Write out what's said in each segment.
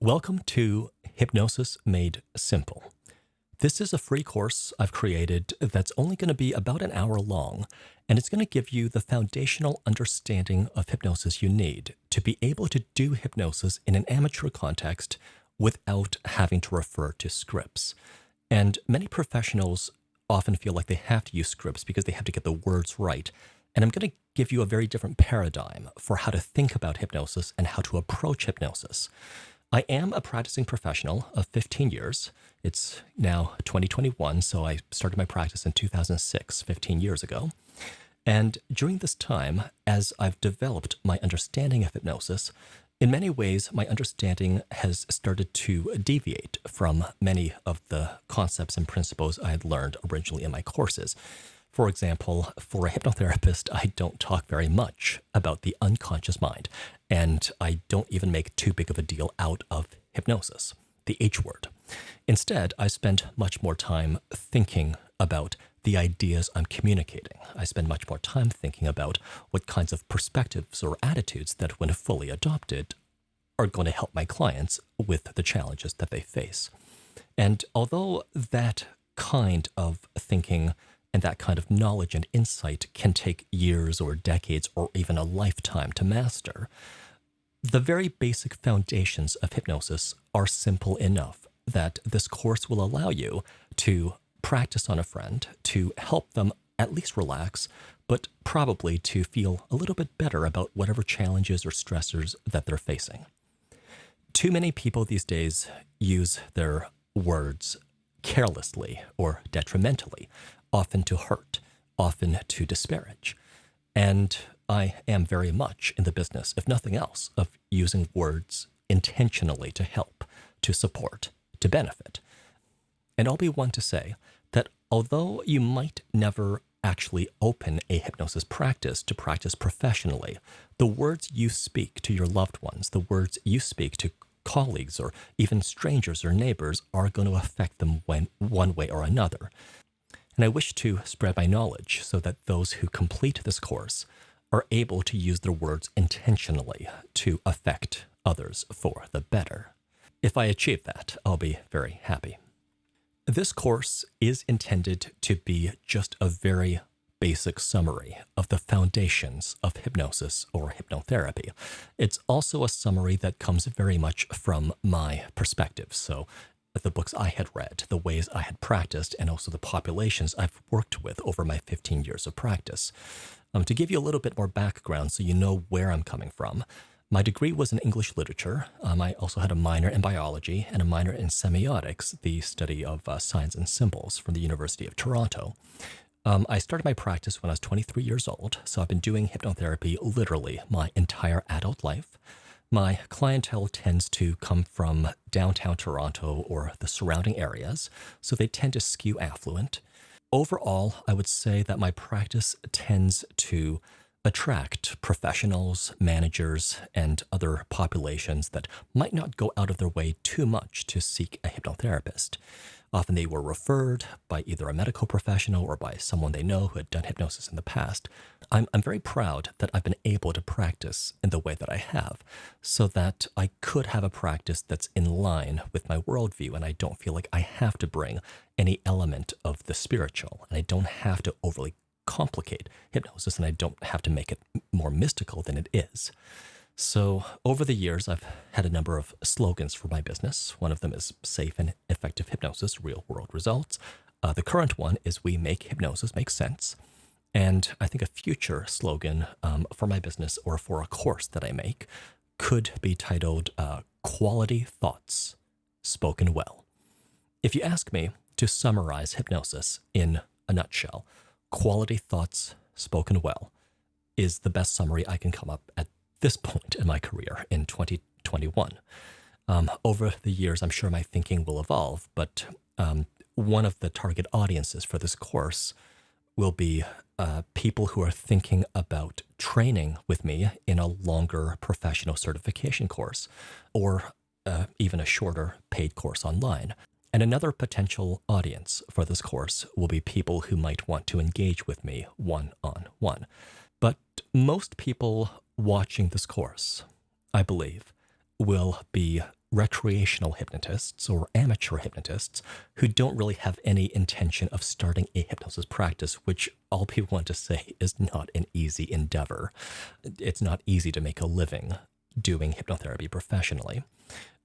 Welcome to Hypnosis Made Simple. This is a free course I've created that's only going to be about an hour long, and it's going to give you the foundational understanding of hypnosis you need to be able to do hypnosis in an amateur context without having to refer to scripts. And many professionals often feel like they have to use scripts because they have to get the words right. And I'm going to give you a very different paradigm for how to think about hypnosis and how to approach hypnosis. I am a practicing professional of 15 years. It's now 2021, so I started my practice in 2006, 15 years ago. And during this time, as I've developed my understanding of hypnosis, in many ways, my understanding has started to deviate from many of the concepts and principles I had learned originally in my courses. For example, for a hypnotherapist, I don't talk very much about the unconscious mind, and I don't even make too big of a deal out of hypnosis, the H word. Instead, I spend much more time thinking about the ideas I'm communicating. I spend much more time thinking about what kinds of perspectives or attitudes that, when fully adopted, are going to help my clients with the challenges that they face. And although that kind of thinking and that kind of knowledge and insight can take years or decades or even a lifetime to master, the very basic foundations of hypnosis are simple enough that this course will allow you to practice on a friend, to help them at least relax, but probably to feel a little bit better about whatever challenges or stressors that they're facing. Too many people these days use their words carelessly or detrimentally, often to hurt, often to disparage. And I am very much in the business, if nothing else, of using words intentionally to help, to support, to benefit. And I'll be one to say that although you might never actually open a hypnosis practice to practice professionally, the words you speak to your loved ones, the words you speak to colleagues or even strangers or neighbors are going to affect them one way or another. And I wish to spread my knowledge so that those who complete this course are able to use their words intentionally to affect others for the better. If I achieve that, I'll be very happy. This course is intended to be just a very basic summary of the foundations of hypnosis or hypnotherapy. It's also a summary that comes very much from my perspective. So the books I had read, the ways I had practiced, and also the populations I've worked with over my 15 years of practice. To give you a little bit more background so you know where I'm coming from, my degree was in English literature. I also had a minor in biology and a minor in semiotics, the study of signs and symbols from the University of Toronto. I started my practice when I was 23 years old, so I've been doing hypnotherapy literally my entire adult life. My clientele tends to come from downtown Toronto or the surrounding areas, so they tend to skew affluent. Overall, I would say that my practice tends to attract professionals, managers, and other populations that might not go out of their way too much to seek a hypnotherapist. Often they were referred by either a medical professional or by someone they know who had done hypnosis in the past. I'm very proud that I've been able to practice in the way that I have so that I could have a practice that's in line with my worldview, and I don't feel like I have to bring any element of the spiritual, and I don't have to overly complicate hypnosis, and I don't have to make it more mystical than it is. So over the years, I've had a number of slogans for my business. One of them is safe and effective hypnosis, real world results. The current one is we make hypnosis make sense. And I think a future slogan for my business or for a course that I make could be titled Quality Thoughts Spoken Well. If you ask me to summarize hypnosis in a nutshell, Quality Thoughts Spoken Well is the best summary I can come up at this point in my career in 2021. Over the years, I'm sure my thinking will evolve, but one of the target audiences for this course will be people who are thinking about training with me in a longer professional certification course, or even a shorter paid course online. And another potential audience for this course will be people who might want to engage with me one-on-one. But most people watching this course, I believe, will be recreational hypnotists or amateur hypnotists who don't really have any intention of starting a hypnosis practice, which all people want to say is not an easy endeavor. It's not easy to make a living doing hypnotherapy professionally.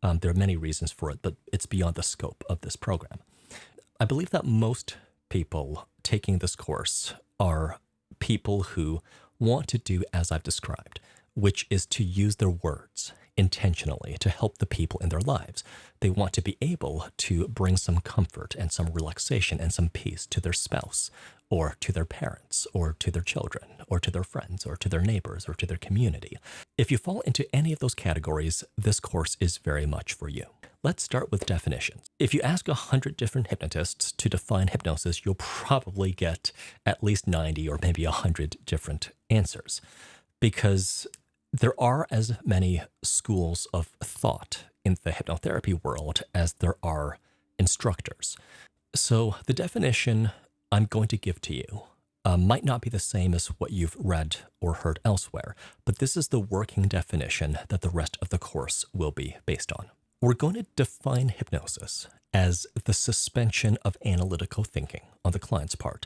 There are many reasons for it, but it's beyond the scope of this program. I believe that most people taking this course are people who want to do as I've described, which is to use their words intentionally to help the people in their lives. They want to be able to bring some comfort and some relaxation and some peace to their spouse or to their parents or to their children or to their friends or to their neighbors or to their community. If you fall into any of those categories, this course is very much for you. Let's start with definitions. If you ask 100 different hypnotists to define hypnosis, you'll probably get at least 90 or maybe 100 different answers, because there are as many schools of thought in the hypnotherapy world as there are instructors. So the definition I'm going to give to you might not be the same as what you've read or heard elsewhere, but this is the working definition that the rest of the course will be based on. We're going to define hypnosis as the suspension of analytical thinking on the client's part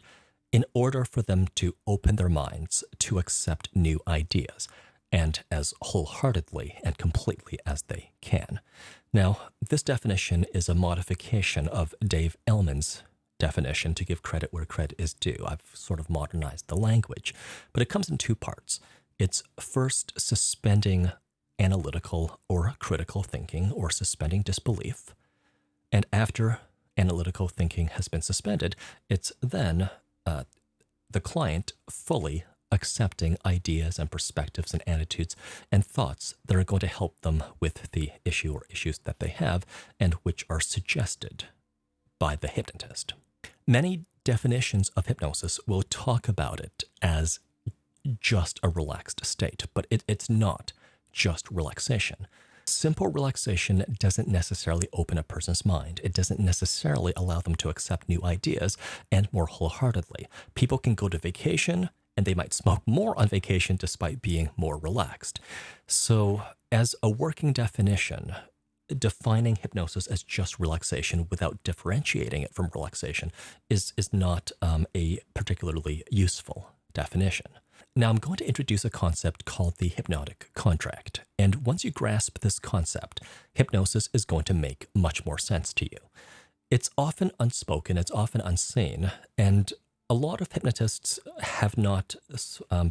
in order for them to open their minds to accept new ideas, and as wholeheartedly and completely as they can. Now, this definition is a modification of Dave Ellman's definition, to give credit where credit is due. I've sort of modernized the language, but it comes in two parts. It's first suspending analytical or critical thinking, or suspending disbelief. And after analytical thinking has been suspended, it's then the client fully accepting ideas and perspectives and attitudes and thoughts that are going to help them with the issue or issues that they have and which are suggested by the hypnotist. Many definitions of hypnosis will talk about it as just a relaxed state, but it's not just relaxation. Simple relaxation doesn't necessarily open a person's mind. It doesn't necessarily allow them to accept new ideas and more wholeheartedly. People can go to vacation and they might smoke more on vacation despite being more relaxed. So as a working definition, defining hypnosis as just relaxation without differentiating it from relaxation is not a particularly useful definition. Now I'm going to introduce a concept called the hypnotic contract. And once you grasp this concept, hypnosis is going to make much more sense to you. It's often unspoken, it's often unseen, and a lot of hypnotists have not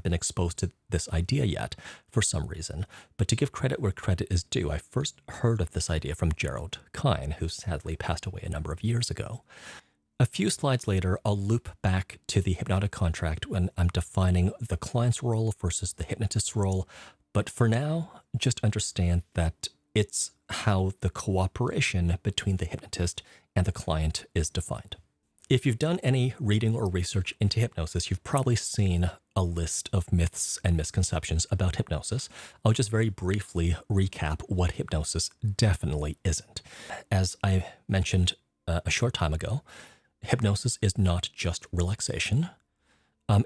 been exposed to this idea yet for some reason. But to give credit where credit is due, I first heard of this idea from Gerald Kine, who sadly passed away a number of years ago. A few slides later, I'll loop back to the hypnotic contract when I'm defining the client's role versus the hypnotist's role. But for now, just understand that it's how the cooperation between the hypnotist and the client is defined. If you've done any reading or research into hypnosis, you've probably seen a list of myths and misconceptions about hypnosis. I'll just very briefly recap what hypnosis definitely isn't. As I mentioned a short time ago, hypnosis is not just relaxation.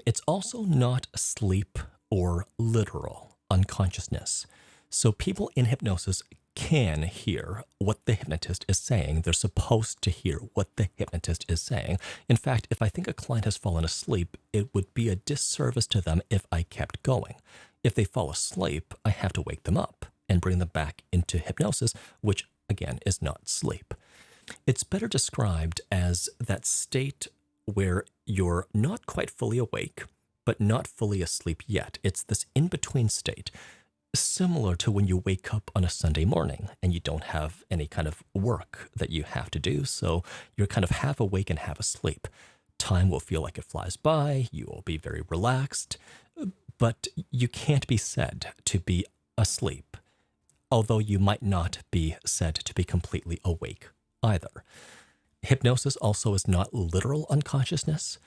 It's also not sleep or literal unconsciousness. So people in hypnosis can hear what the hypnotist is saying. They're supposed to hear what the hypnotist is saying. In fact, if I think a client has fallen asleep, it would be a disservice to them if I kept going. If they fall asleep, I have to wake them up and bring them back into hypnosis, which again is not sleep. It's better described as that state where you're not quite fully awake, but not fully asleep yet. It's this in-between state, similar to when you wake up on a Sunday morning and you don't have any kind of work that you have to do, so you're kind of half awake and half asleep. Time will feel like it flies by, you will be very relaxed, but you can't be said to be asleep, although you might not be said to be completely awake either. Hypnosis also is not literal unconsciousness.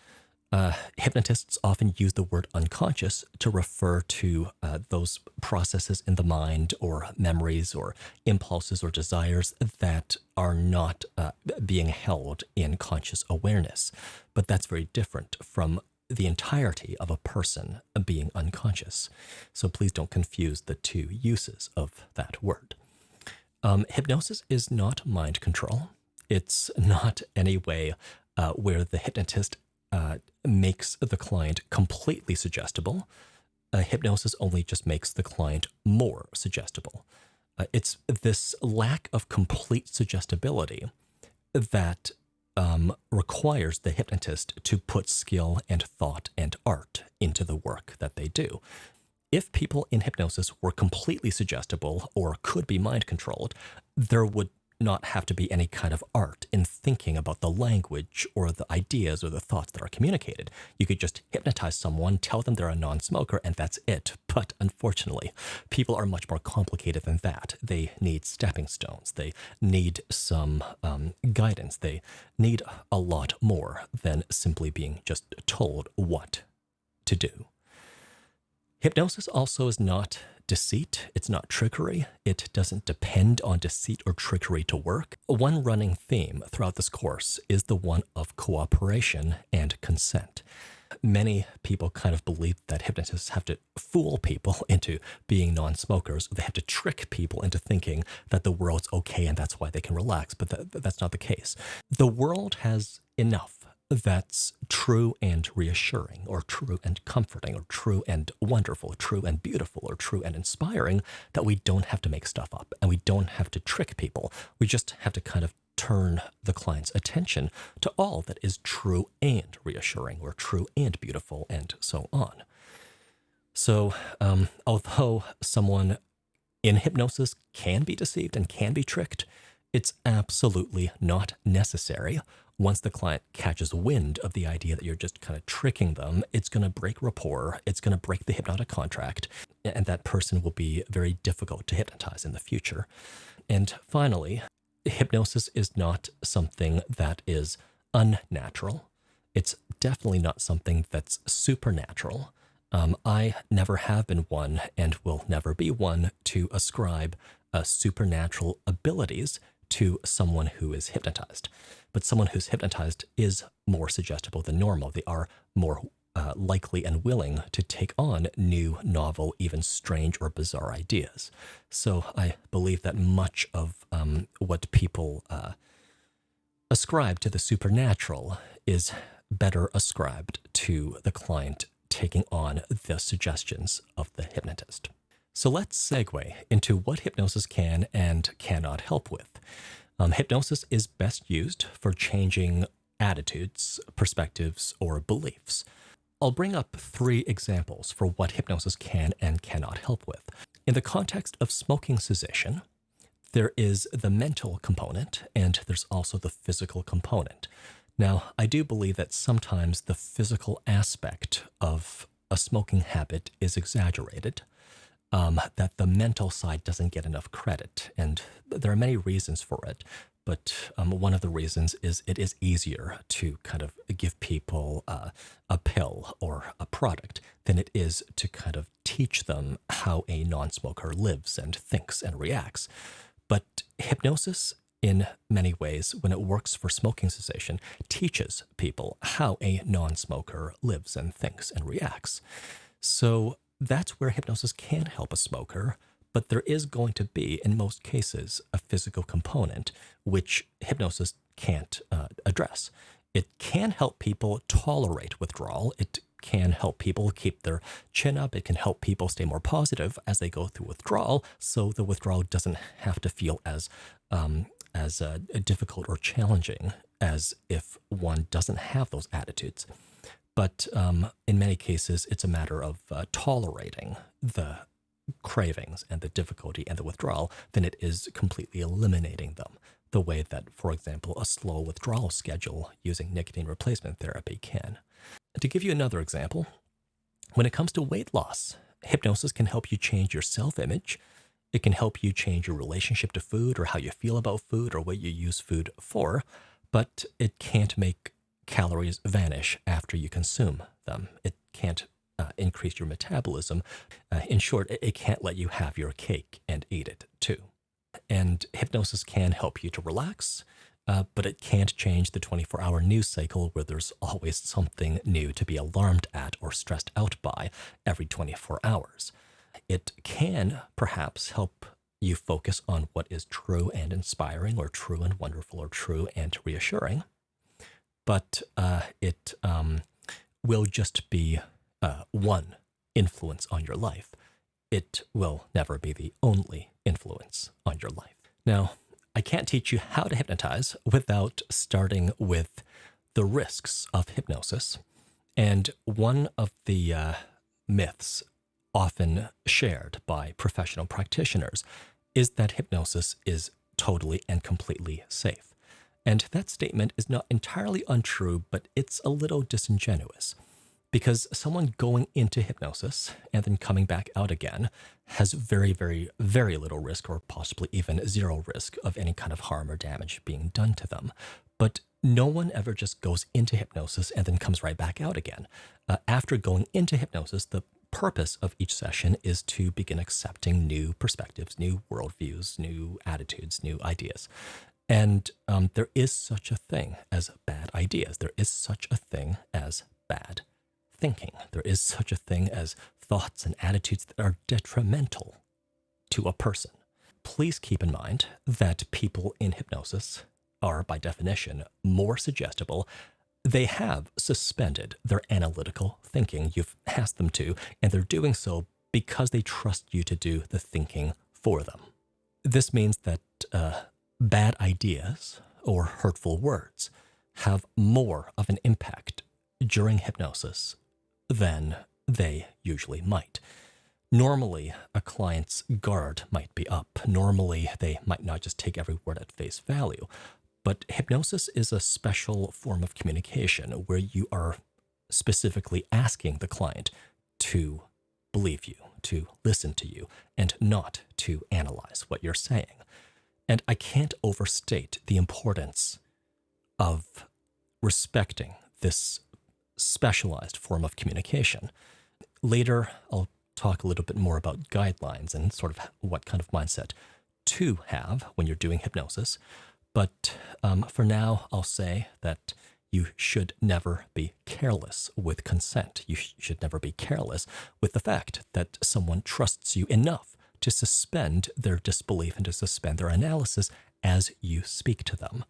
Hypnotists often use the word unconscious to refer to those processes in the mind or memories or impulses or desires that are not being held in conscious awareness. But that's very different from the entirety of a person being unconscious. So please don't confuse the two uses of that word. Hypnosis is not mind control. It's not any way where the hypnotist makes the client completely suggestible. Hypnosis only just makes the client more suggestible. It's this lack of complete suggestibility that requires the hypnotist to put skill and thought and art into the work that they do. If people in hypnosis were completely suggestible or could be mind controlled, there would not have to be any kind of art in thinking about the language or the ideas or the thoughts that are communicated. You could just hypnotize someone, tell them they're a non-smoker, and that's it. But unfortunately, people are much more complicated than that. They need stepping stones. They need some guidance. They need a lot more than simply being just told what to do. Hypnosis also is not deceit. It's not trickery. It doesn't depend on deceit or trickery to work. One running theme throughout this course is the one of cooperation and consent. Many people kind of believe that hypnotists have to fool people into being non-smokers. They have to trick people into thinking that the world's okay and that's why they can relax, but that's not the case. The world has enough that's true and reassuring, or true and comforting, or true and wonderful, or true and beautiful, or true and inspiring, that we don't have to make stuff up and we don't have to trick people. We just have to kind of turn the client's attention to all that is true and reassuring, or true and beautiful, and so on. So, although someone in hypnosis can be deceived and can be tricked, it's absolutely not necessary. Once the client catches wind of the idea that you're just kind of tricking them, it's going to break rapport, it's going to break the hypnotic contract, and that person will be very difficult to hypnotize in the future. And finally, hypnosis is not something that is unnatural. It's definitely not something that's supernatural. I never have been one and will never be one to ascribe supernatural abilities to someone who is hypnotized. But someone who's hypnotized is more suggestible than normal. They are more likely and willing to take on new, novel, even strange or bizarre ideas. So I believe that much of what people ascribe to the supernatural is better ascribed to the client taking on the suggestions of the hypnotist. So let's segue into what hypnosis can and cannot help with. Hypnosis is best used for changing attitudes, perspectives, or beliefs. I'll bring up 3 examples for what hypnosis can and cannot help with. In the context of smoking cessation, there is the mental component and there's also the physical component. Now, I do believe that sometimes the physical aspect of a smoking habit is exaggerated. That the mental side doesn't get enough credit. And there are many reasons for it. But one of the reasons is it is easier to kind of give people a pill or a product than it is to kind of teach them how a non-smoker lives and thinks and reacts. But hypnosis, in many ways, when it works for smoking cessation, teaches people how a non-smoker lives and thinks and reacts. So that's where hypnosis can help a smoker, but there is going to be, in most cases, a physical component which hypnosis can't address. It can help people tolerate withdrawal. It can help people keep their chin up. It can help people stay more positive as they go through withdrawal, so the withdrawal doesn't have to feel as difficult or challenging as if one doesn't have those attitudes. But in many cases, it's a matter of tolerating the cravings and the difficulty and the withdrawal than it is completely eliminating them, the way that, for example, a slow withdrawal schedule using nicotine replacement therapy can. To give you another example, when it comes to weight loss, hypnosis can help you change your self-image. It can help you change your relationship to food or how you feel about food or what you use food for, but it can't make calories vanish after you consume them. It can't increase your metabolism. In short, it can't let you have your cake and eat it too. And hypnosis can help you to relax, but it can't change the 24-hour news cycle where there's always something new to be alarmed at or stressed out by every 24 hours. It can perhaps help you focus on what is true and inspiring, or true and wonderful, or true and reassuring, but it will just be one influence on your life. It will never be the only influence on your life. Now, I can't teach you how to hypnotize without starting with the risks of hypnosis. And one of the myths often shared by professional practitioners is that hypnosis is totally and completely safe. And that statement is not entirely untrue, but it's a little disingenuous, because someone going into hypnosis and then coming back out again has very, very, very little risk, or possibly even zero risk, of any kind of harm or damage being done to them. But no one ever just goes into hypnosis and then comes right back out again. After going into hypnosis, the purpose of each session is to begin accepting new perspectives, new worldviews, new attitudes, new ideas. And there is such a thing as bad ideas. There is such a thing as bad thinking. There is such a thing as thoughts and attitudes that are detrimental to a person. Please keep in mind that people in hypnosis are, by definition, more suggestible. They have suspended their analytical thinking. You've asked them to, and they're doing so because they trust you to do the thinking for them. This means that bad ideas or hurtful words have more of an impact during hypnosis than they usually might. Normally, a client's guard might be up. Normally, they might not just take every word at face value. But hypnosis is a special form of communication where you are specifically asking the client to believe you, to listen to you, and not to analyze what you're saying. And I can't overstate the importance of respecting this specialized form of communication. Later, I'll talk a little bit more about guidelines and sort of what kind of mindset to have when you're doing hypnosis. But for now, I'll say that you should never be careless with consent. You should never be careless with the fact that someone trusts you enough to suspend their disbelief and to suspend their analysis as you speak to them.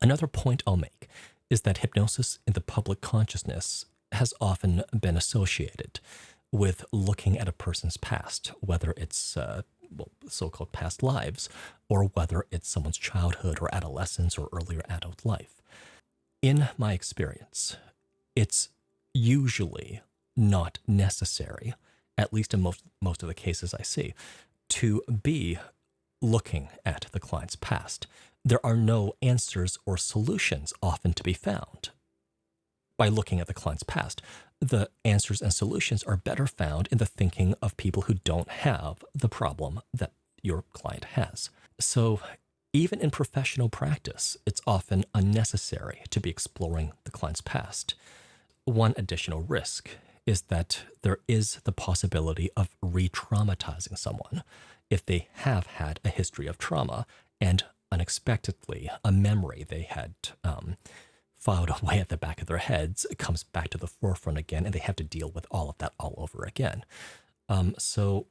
Another point I'll make is that hypnosis in the public consciousness has often been associated with looking at a person's past, whether it's so-called past lives, or whether it's someone's childhood or adolescence or earlier adult life. In my experience, it's usually not necessary, at least in most of the cases I see, to be looking at the client's past. There are no answers or solutions often to be found by looking at the client's past. The answers and solutions are better found in the thinking of people who don't have the problem that your client has. So even in professional practice, it's often unnecessary to be exploring the client's past. One additional risk is that there is the possibility of re-traumatizing someone if they have had a history of trauma and unexpectedly a memory they had filed away at the back of their heads comes back to the forefront again, and they have to deal with all of that all over again. So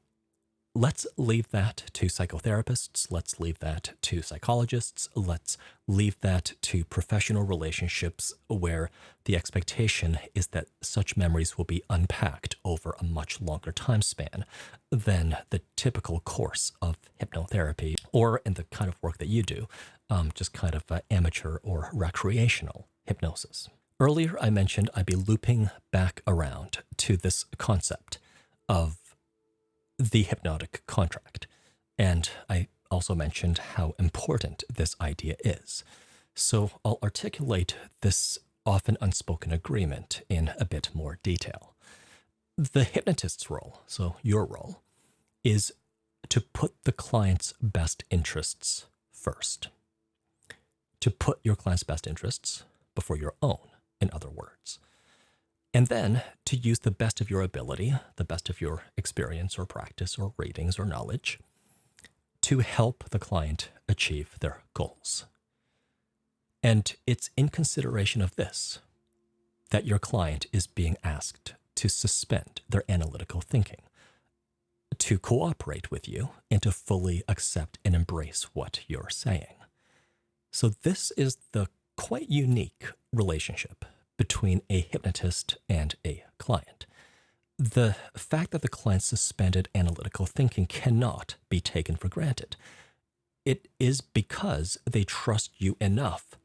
let's leave that to psychotherapists. Let's leave that to psychologists. Let's leave that to professional relationships where the expectation is that such memories will be unpacked over a much longer time span than the typical course of hypnotherapy, or in the kind of work that you do, just kind of amateur or recreational hypnosis. Earlier, I mentioned I'd be looping back around to this concept of the hypnotic contract. And I also mentioned how important this idea is. So I'll articulate this often unspoken agreement in a bit more detail. The hypnotist's role, so your role, is to put the client's best interests first. To put your client's best interests before your own, in other words. And then to use the best of your ability, the best of your experience or practice or readings or knowledge to help the client achieve their goals. And it's in consideration of this that your client is being asked to suspend their analytical thinking, to cooperate with you and to fully accept and embrace what you're saying. So this is the quite unique relationship between a hypnotist and a client. The fact that the client's suspended analytical thinking cannot be taken for granted. It is because they trust you enough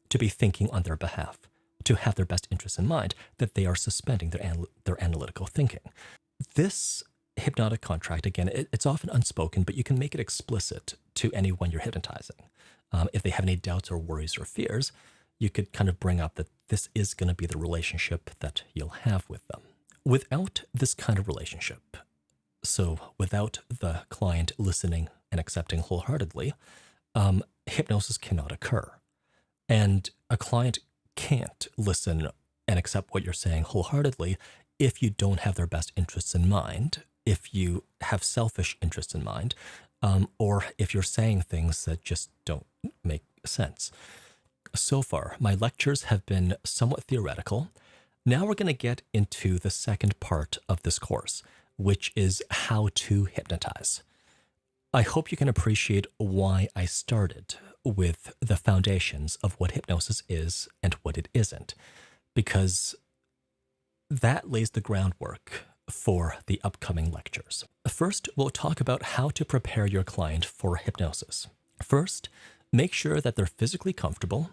to be thinking on their behalf, to have their best interests in mind, that they are suspending their analytical thinking. This hypnotic contract, again, it's often unspoken, but you can make it explicit to anyone you're hypnotizing. If they have any doubts or worries or fears, you could kind of bring up that this is going to be the relationship that you'll have with them. Without this kind of relationship, so without the client listening and accepting wholeheartedly, hypnosis cannot occur. And a client can't listen and accept what you're saying wholeheartedly if you don't have their best interests in mind, if you have selfish interests in mind, or if you're saying things that just don't make sense. So far, my lectures have been somewhat theoretical. Now we're going to get into the second part of this course, which is how to hypnotize. I hope you can appreciate why I started with the foundations of what hypnosis is and what it isn't, because that lays the groundwork for the upcoming lectures. First, we'll talk about how to prepare your client for hypnosis. First, make sure that they're physically comfortable.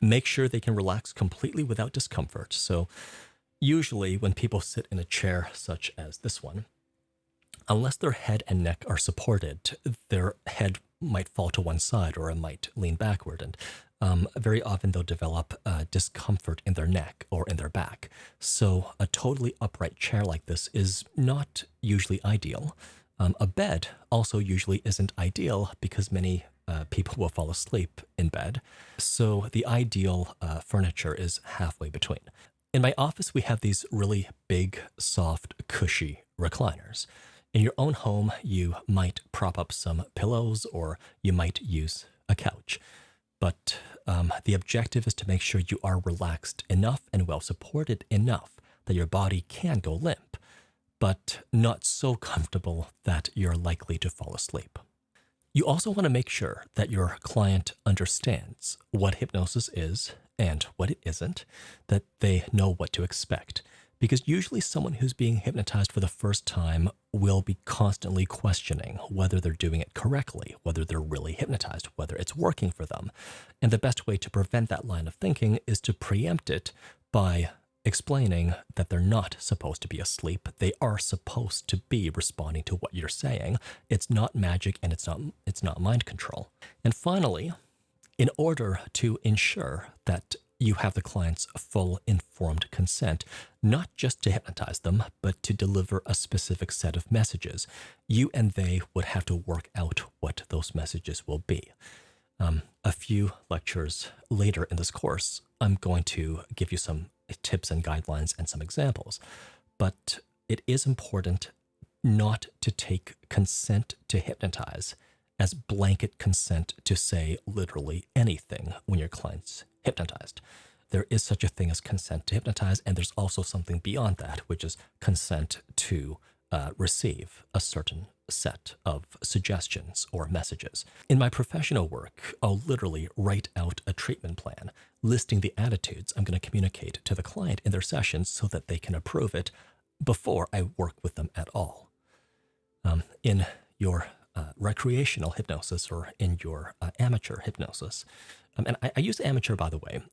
Make sure they can relax completely without discomfort. So usually when people sit in a chair such as this one, unless their head and neck are supported, their head might fall to one side or it might lean backward. And very often they'll develop discomfort in their neck or in their back. So a totally upright chair like this is not usually ideal. A bed also usually isn't ideal because many people will fall asleep in bed. So the ideal furniture is halfway between. In my office, we have these really big, soft, cushy recliners. In your own home, you might prop up some pillows or you might use a couch. But the objective is to make sure you are relaxed enough and well supported enough that your body can go limp, but not so comfortable that you're likely to fall asleep. You also want to make sure that your client understands what hypnosis is and what it isn't, that they know what to expect. Because usually someone who's being hypnotized for the first time will be constantly questioning whether they're doing it correctly, whether they're really hypnotized, whether it's working for them. And the best way to prevent that line of thinking is to preempt it by explaining that they're not supposed to be asleep. They are supposed to be responding to what you're saying. It's not magic and it's not mind control. And finally, in order to ensure that you have the client's full informed consent, not just to hypnotize them, but to deliver a specific set of messages, you and they would have to work out what those messages will be. A few lectures later in this course, I'm going to give you some tips and guidelines and some examples, but it is important not to take consent to hypnotize as blanket consent to say literally anything when your client's hypnotized. There is such a thing as consent to hypnotize, and there's also something beyond that, which is consent to receive a certain set of suggestions or messages. In my professional work, I'll literally write out a treatment plan listing the attitudes I'm going to communicate to the client in their sessions so that they can approve it before I work with them at all. In your recreational hypnosis or in your amateur hypnosis, and I use amateur, by the way,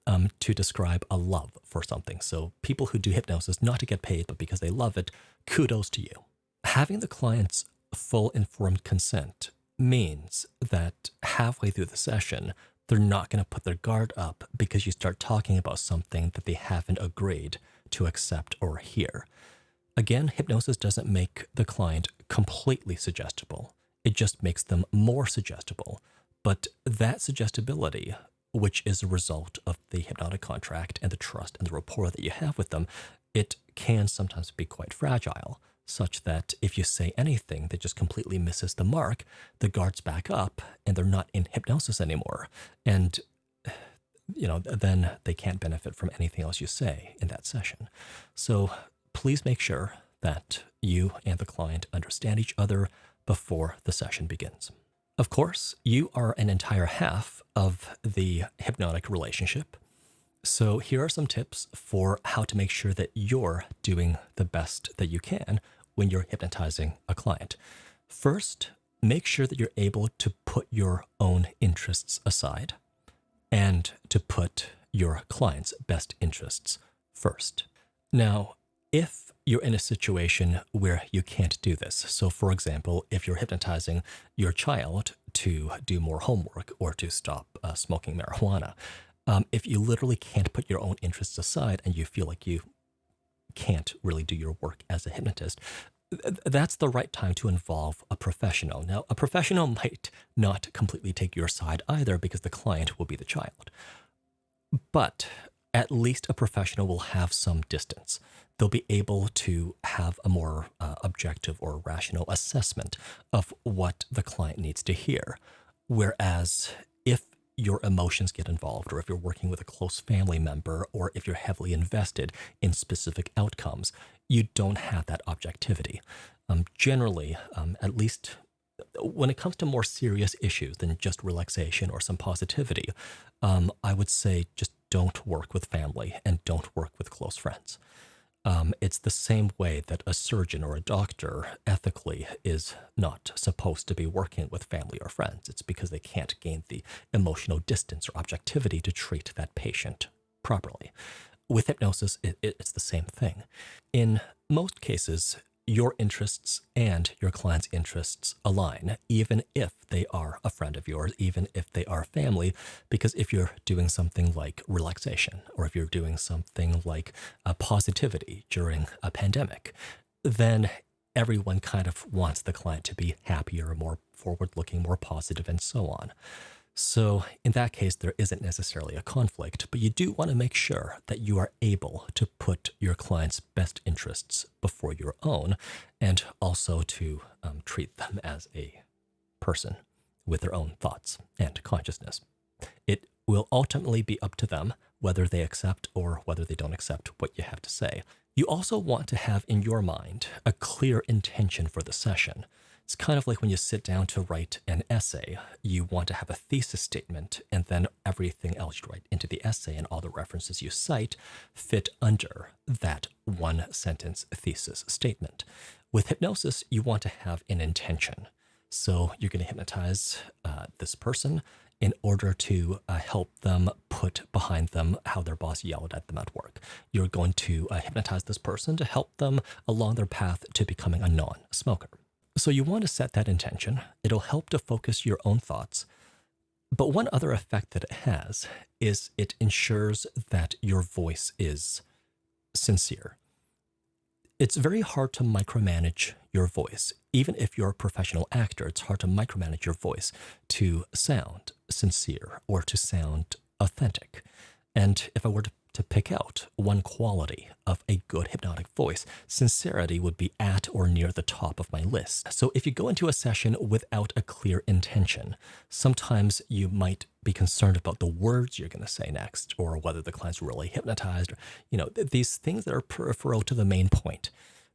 to describe a love for something. So people who do hypnosis, not to get paid, but because they love it, kudos to you. Having the client's full informed consent means that halfway through the session, they're not going to put their guard up because you start talking about something that they haven't agreed to accept or hear. Again, hypnosis doesn't make the client completely suggestible. It just makes them more suggestible. But that suggestibility, which is a result of the hypnotic contract and the trust and the rapport that you have with them, it can sometimes be quite fragile, such that if you say anything that just completely misses the mark, the guards back up and they're not in hypnosis anymore. And, then they can't benefit from anything else you say in that session. So please make sure that you and the client understand each other before the session begins. Of course, you are an entire half of the hypnotic relationship. So here are some tips for how to make sure that you're doing the best that you can when you're hypnotizing a client. First, make sure that you're able to put your own interests aside and to put your client's best interests first. Now, if you're in a situation where you can't do this, so for example, if you're hypnotizing your child to do more homework or to stop smoking marijuana, if you literally can't put your own interests aside and you feel like you can't really do your work as a hypnotist, that's the right time to involve a professional. Now, a professional might not completely take your side either because the client will be the child. But at least a professional will have some distance. They'll be able to have a more objective or rational assessment of what the client needs to hear. Whereas if your emotions get involved, or if you're working with a close family member, or if you're heavily invested in specific outcomes, you don't have that objectivity. Generally, at least when it comes to more serious issues than just relaxation or some positivity, I would say just don't work with family and don't work with close friends. It's the same way that a surgeon or a doctor ethically is not supposed to be working with family or friends. It's because they can't gain the emotional distance or objectivity to treat that patient properly. With hypnosis, it's the same thing. In most cases, your interests and your client's interests align, even if they are a friend of yours, even if they are family, because if you're doing something like relaxation, or if you're doing something like positivity during a pandemic, then everyone kind of wants the client to be happier, more forward-looking, more positive, and so on. So in that case, there isn't necessarily a conflict, but you do want to make sure that you are able to put your client's best interests before your own, and also to treat them as a person with their own thoughts and consciousness. It will ultimately be up to them whether they accept or whether they don't accept what you have to say. You also want to have in your mind a clear intention for the session. It's kind of like when you sit down to write an essay, you want to have a thesis statement, and then everything else you write into the essay and all the references you cite fit under that one sentence thesis statement. With hypnosis, you want to have an intention. So you're going to hypnotize this person in order to help them put behind them how their boss yelled at them at work. You're going to hypnotize this person to help them along their path to becoming a non-smoker. So you want to set that intention. It'll help to focus your own thoughts. But one other effect that it has is it ensures that your voice is sincere. It's very hard to micromanage your voice. Even if you're a professional actor, it's hard to micromanage your voice to sound sincere or to sound authentic. And if I were to pick out one quality of a good hypnotic voice, sincerity would be at or near the top of my list. So if you go into a session without a clear intention, sometimes you might be concerned about the words you're going to say next, or whether the client's really hypnotized, or, these things that are peripheral to the main point.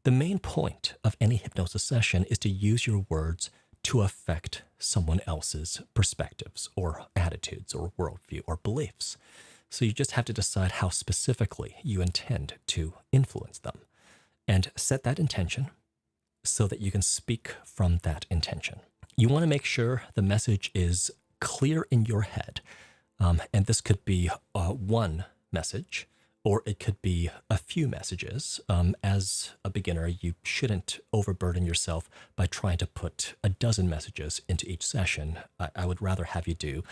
The main point of any hypnosis session is to use your words to affect someone else's perspectives or attitudes or worldview or beliefs. So you just have to decide how specifically you intend to influence them and set that intention so that you can speak from that intention. You want to make sure the message is clear in your head. And this could be one message, or it could be a few messages. As a beginner, you shouldn't overburden yourself by trying to put a dozen messages into each session. I would rather have you do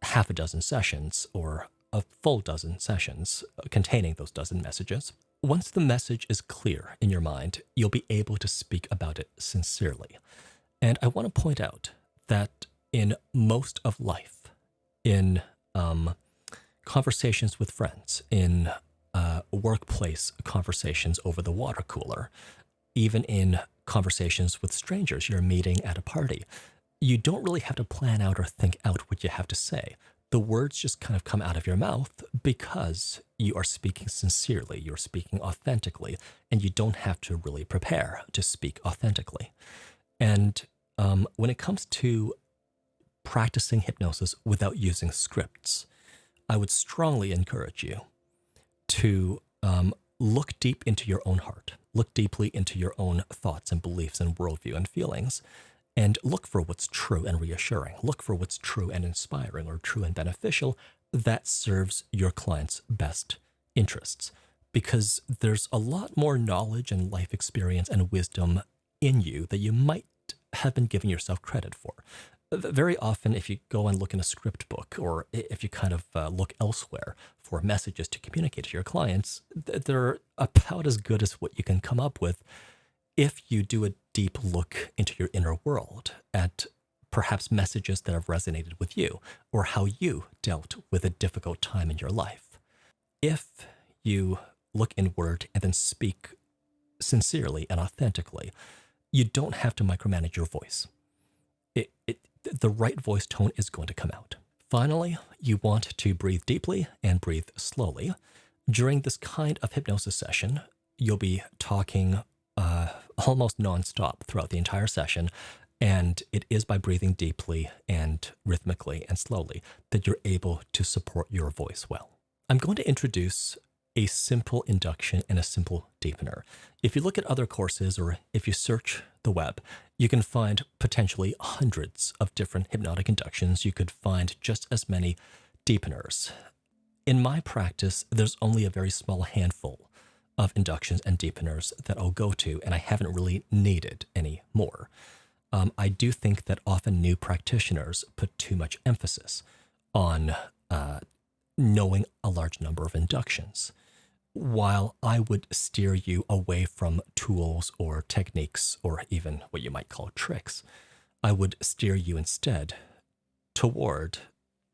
half a dozen sessions or a full dozen sessions containing those dozen messages. Once the message is clear in your mind, you'll be able to speak about it sincerely. And I want to point out that in most of life, in conversations with friends, in workplace conversations over the water cooler, even in conversations with strangers you're meeting at a party, you don't really have to plan out or think out what you have to say. The words just kind of come out of your mouth because you are speaking sincerely, you're speaking authentically, and you don't have to really prepare to speak authentically. And when it comes to practicing hypnosis without using scripts, I would strongly encourage you to look deep into your own heart, look deeply into your own thoughts and beliefs and worldview and feelings, and look for what's true and reassuring. Look for what's true and inspiring or true and beneficial that serves your client's best interests. Because there's a lot more knowledge and life experience and wisdom in you that you might have been giving yourself credit for. Very often, if you go and look in a script book, or if you kind of look elsewhere for messages to communicate to your clients, they're about as good as what you can come up with if you do a deep look into your inner world at perhaps messages that have resonated with you, or how you dealt with a difficult time in your life. If you look inward and then speak sincerely and authentically, you don't have to micromanage your voice. The right voice tone is going to come out. Finally, you want to breathe deeply and breathe slowly. During this kind of hypnosis session, you'll be talking almost nonstop throughout the entire session, and it is by breathing deeply and rhythmically and slowly that you're able to support your voice well. I'm going to introduce a simple induction and a simple deepener. If you look at other courses, or if you search the web, you can find potentially hundreds of different hypnotic inductions. You could find just as many deepeners. In my practice, there's only a very small handful of inductions and deepeners that I'll go to, and I haven't really needed any more. I do think that often new practitioners put too much emphasis on knowing a large number of inductions, while I would steer you away from tools or techniques or even what you might call tricks. I would steer you instead toward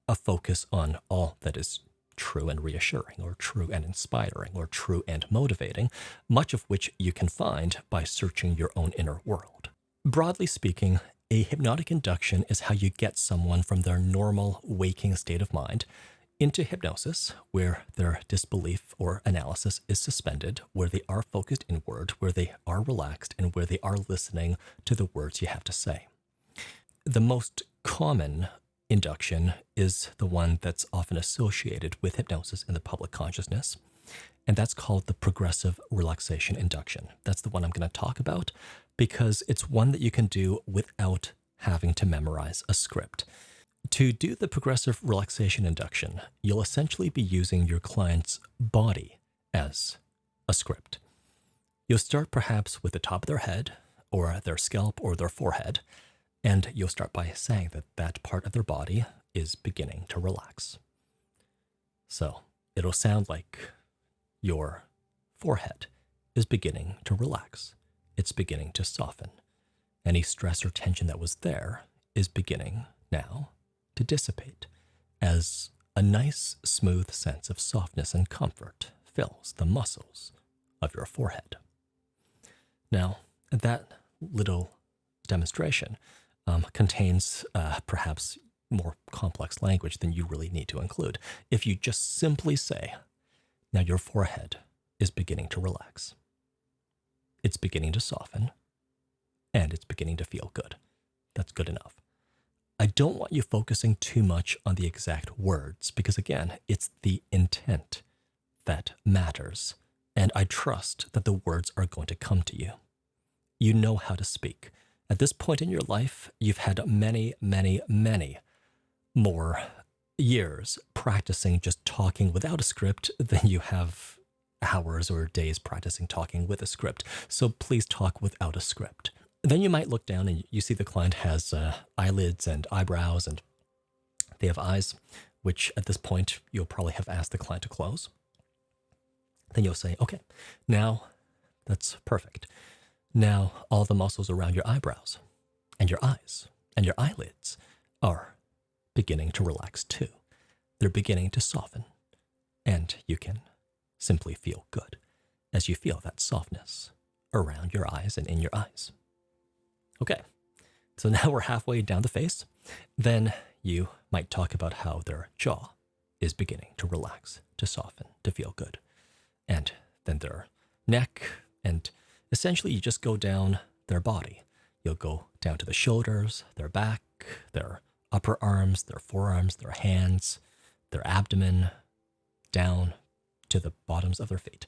a focus on all that is true and reassuring, or true and inspiring, or true and motivating, much of which you can find by searching your own inner world. Broadly speaking, a hypnotic induction is how you get someone from their normal waking state of mind into hypnosis, where their disbelief or analysis is suspended, where they are focused inward, where they are relaxed, and where they are listening to the words you have to say. The most common induction is the one that's often associated with hypnosis in the public consciousness, and that's called the progressive relaxation induction. That's the one I'm going to talk about because it's one that you can do without having to memorize a script. To do the progressive relaxation induction, you'll essentially be using your client's body as a script. You'll start perhaps with the top of their head, or their scalp, or their forehead, and you'll start by saying that that part of their body is beginning to relax. So it'll sound like your forehead is beginning to relax. It's beginning to soften. Any stress or tension that was there is beginning now to dissipate as a nice, smooth sense of softness and comfort fills the muscles of your forehead. Now, that little demonstration contains perhaps more complex language than you really need to include. If you just simply say, now your forehead is beginning to relax, it's beginning to soften, and it's beginning to feel good. That's good enough. I don't want you focusing too much on the exact words because, again, it's the intent that matters, and I trust that the words are going to come to you. You know how to speak. At this point in your life, you've had many, many, many more years practicing just talking without a script than you have hours or days practicing talking with a script. So please talk without a script. Then you might look down and you see the client has eyelids and eyebrows, and they have eyes, which at this point you'll probably have asked the client to close. Then you'll say, okay, now that's perfect. Now all the muscles around your eyebrows and your eyes and your eyelids are beginning to relax too. They're beginning to soften, and you can simply feel good as you feel that softness around your eyes and in your eyes. Okay, so now we're halfway down the face. Then you might talk about how their jaw is beginning to relax, to soften, to feel good. And then their neck, and essentially you just go down their body. You'll go down to the shoulders, their back, their upper arms, their forearms, their hands, their abdomen, down to the bottoms of their feet.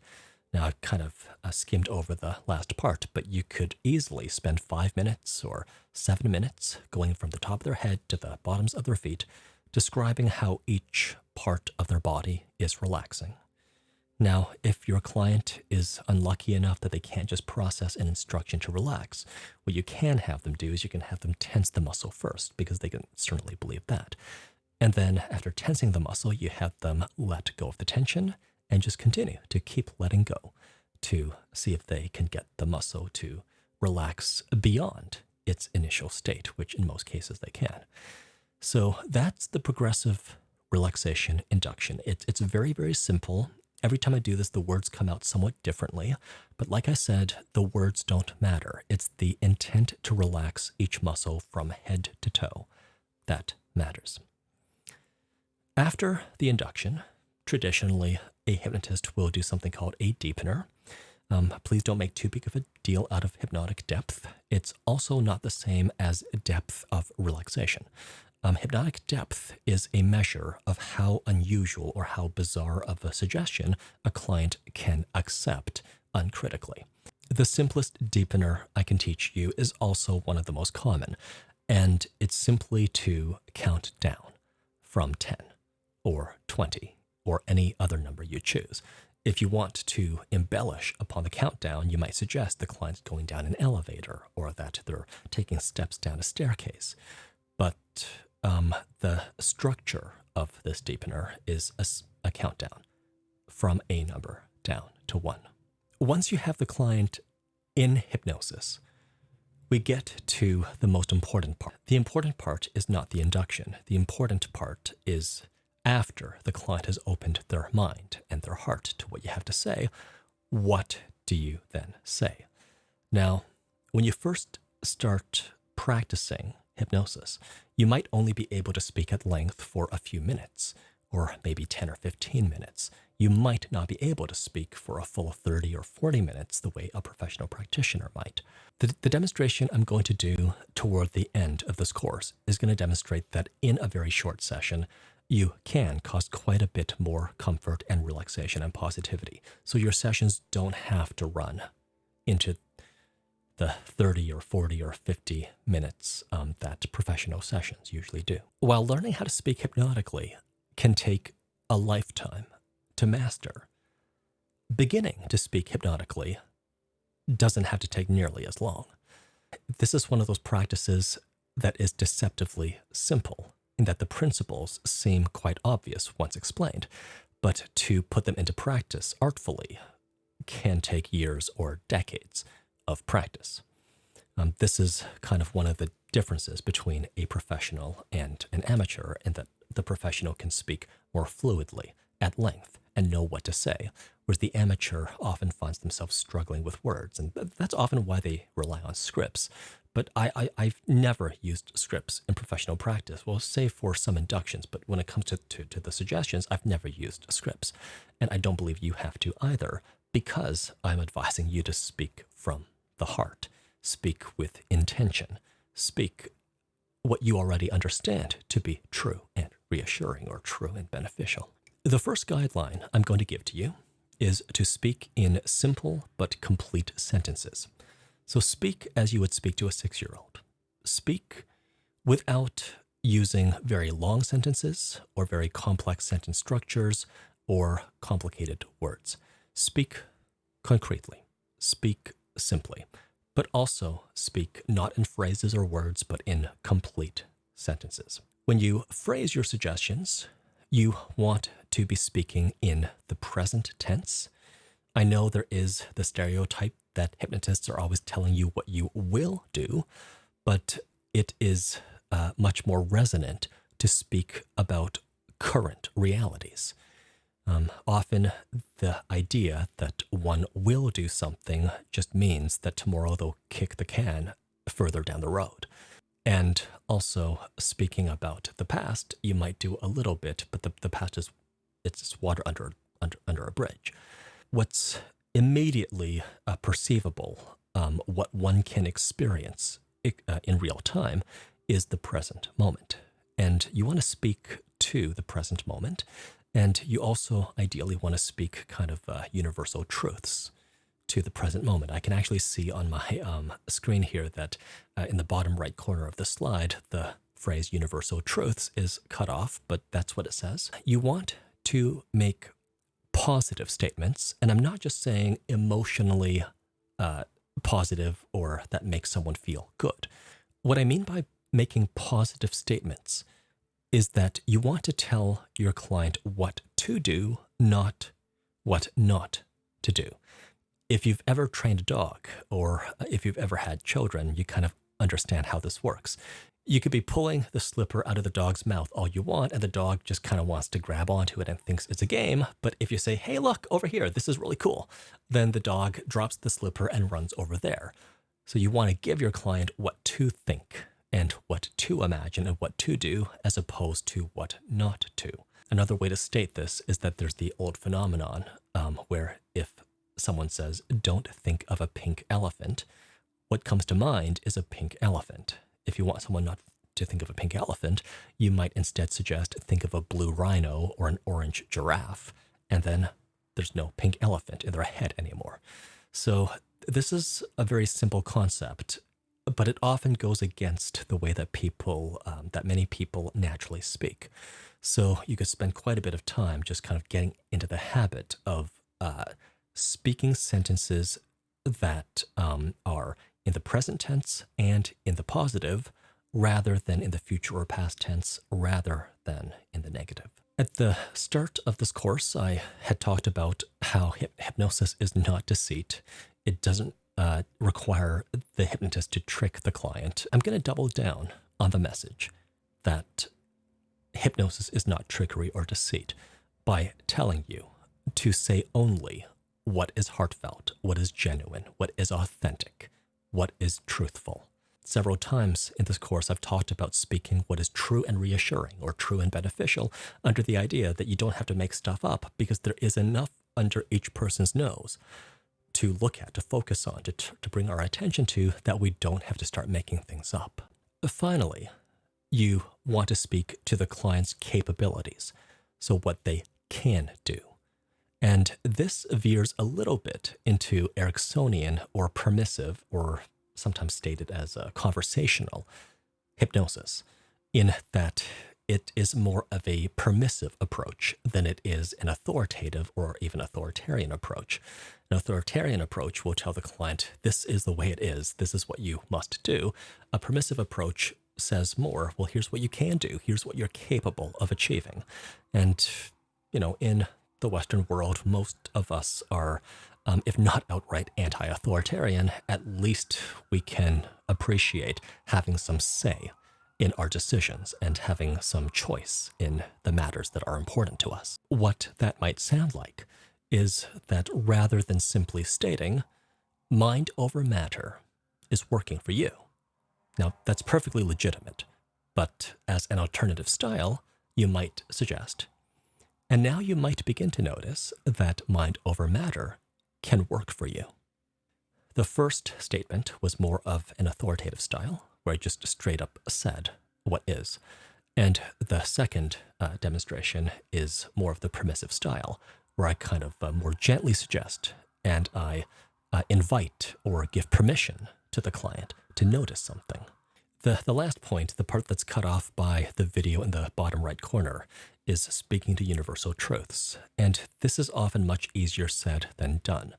Now, I've kind of skimmed over the last part, but you could easily spend 5 minutes or 7 minutes going from the top of their head to the bottoms of their feet, describing how each part of their body is relaxing. Now, if your client is unlucky enough that they can't just process an instruction to relax, what you can have them do is you can have them tense the muscle first, because they can certainly believe that. And then after tensing the muscle, you have them let go of the tension and just continue to keep letting go to see if they can get the muscle to relax beyond its initial state, which in most cases they can. So that's the progressive relaxation induction. It's very, very simple. Every time I do this, the words come out somewhat differently. But like I said, the words don't matter. It's the intent to relax each muscle from head to toe that matters. After the induction, traditionally, a hypnotist will do something called a deepener. Please don't make too big of a deal out of hypnotic depth. It's also not the same as depth of relaxation. Hypnotic depth is a measure of how unusual or how bizarre of a suggestion a client can accept uncritically. The simplest deepener I can teach you is also one of the most common, and it's simply to count down from 10 or 20 or any other number you choose. If you want to embellish upon the countdown, you might suggest the client's going down an elevator or that they're taking steps down a staircase. But the structure of this deepener is a countdown from a number down to 1. Once you have the client in hypnosis, we get to the most important part. The important part is not the induction. The important part is after the client has opened their mind and their heart to what you have to say. What do you then say? Now, when you first start practicing hypnosis, you might only be able to speak at length for a few minutes, or maybe 10 or 15 minutes. You might not be able to speak for a full 30 or 40 minutes the way a professional practitioner might. The demonstration I'm going to do toward the end of this course is going to demonstrate that in a very short session, you can cause quite a bit more comfort and relaxation and positivity. So your sessions don't have to run into the 30 or 40 or 50 minutes that professional sessions usually do. While learning how to speak hypnotically can take a lifetime to master, beginning to speak hypnotically doesn't have to take nearly as long. This is one of those practices that is deceptively simple, in that the principles seem quite obvious once explained, but to put them into practice artfully can take years or decades of practice. This is kind of one of the differences between a professional and an amateur, in that the professional can speak more fluidly, at length, and know what to say, whereas the amateur often finds themselves struggling with words, and that's often why they rely on scripts. But I've never used scripts in professional practice, well, save for some inductions, but when it comes to the suggestions, I've never used scripts. And I don't believe you have to either, because I'm advising you to speak from the heart, speak with intention, speak what you already understand to be true and reassuring, or true and beneficial. The first guideline I'm going to give to you is to speak in simple but complete sentences. So speak as you would speak to a 6-year-old. Speak without using very long sentences or very complex sentence structures or complicated words. Speak concretely. Speak simply, but also speak not in phrases or words, but in complete sentences. When you phrase your suggestions, you want to be speaking in the present tense. I know there is the stereotype that hypnotists are always telling you what you will do, but it is much more resonant to speak about current realities. Often the idea that one will do something just means that tomorrow they'll kick the can further down the road. And also, speaking about the past, you might do a little bit, but the past is it's just water under a bridge. What's immediately perceivable, what one can experience in real time, is the present moment. And you want to speak to the present moment, and you also ideally want to speak kind of universal truths to the present moment. I can actually see on my screen here that in the bottom right corner of the slide, the phrase universal truths is cut off, but that's what it says. You want to make positive statements, and I'm not just saying emotionally positive or that makes someone feel good. What I mean by making positive statements is that you want to tell your client what to do, not what not to do. If you've ever trained a dog or if you've ever had children, you kind of understand how this works. You could be pulling the slipper out of the dog's mouth all you want, and the dog just kind of wants to grab onto it and thinks it's a game. But if you say, hey, look, over here, this is really cool, then the dog drops the slipper and runs over there. So you want to give your client what to think and what to imagine and what to do as opposed to what not to. Another way to state this is that there's the old phenomenon where if someone says, don't think of a pink elephant, what comes to mind is a pink elephant. If you want someone not to think of a pink elephant, you might instead suggest think of a blue rhino or an orange giraffe, and then there's no pink elephant in their head anymore. So this is a very simple concept, but it often goes against the way that that many people naturally speak. So you could spend quite a bit of time just kind of getting into the habit of speaking sentences that are in the present tense and in the positive, rather than in the future or past tense, rather than in the negative. At the start of this course, I had talked about how hypnosis is not deceit. It doesn't require the hypnotist to trick the client. I'm going to double down on the message that hypnosis is not trickery or deceit by telling you to say only what is heartfelt, what is genuine, what is authentic, what is truthful. Several times in this course, I've talked about speaking what is true and reassuring or true and beneficial under the idea that you don't have to make stuff up because there is enough under each person's nose to look at, to focus on, to bring our attention to, that we don't have to start making things up. Finally, you want to speak to the client's capabilities, so what they can do. And this veers a little bit into Ericksonian or permissive, or sometimes stated as a conversational hypnosis, in that it is more of a permissive approach than it is an authoritative or even authoritarian approach. An authoritarian approach will tell the client, this is the way it is, this is what you must do. A permissive approach says more, well, here's what you can do, here's what you're capable of achieving. And, in the Western world, most of us are, if not outright anti-authoritarian, at least we can appreciate having some say in our decisions and having some choice in the matters that are important to us. What that might sound like is that rather than simply stating, mind over matter is working for you. Now, that's perfectly legitimate, but as an alternative style, you might suggest, and now you might begin to notice that mind over matter can work for you. The first statement was more of an authoritative style, where I just straight up said what is. And the second demonstration is more of the permissive style, where I kind of more gently suggest and I invite or give permission to the client to notice something. The last point, the part that's cut off by the video in the bottom right corner, is speaking to universal truths. And this is often much easier said than done.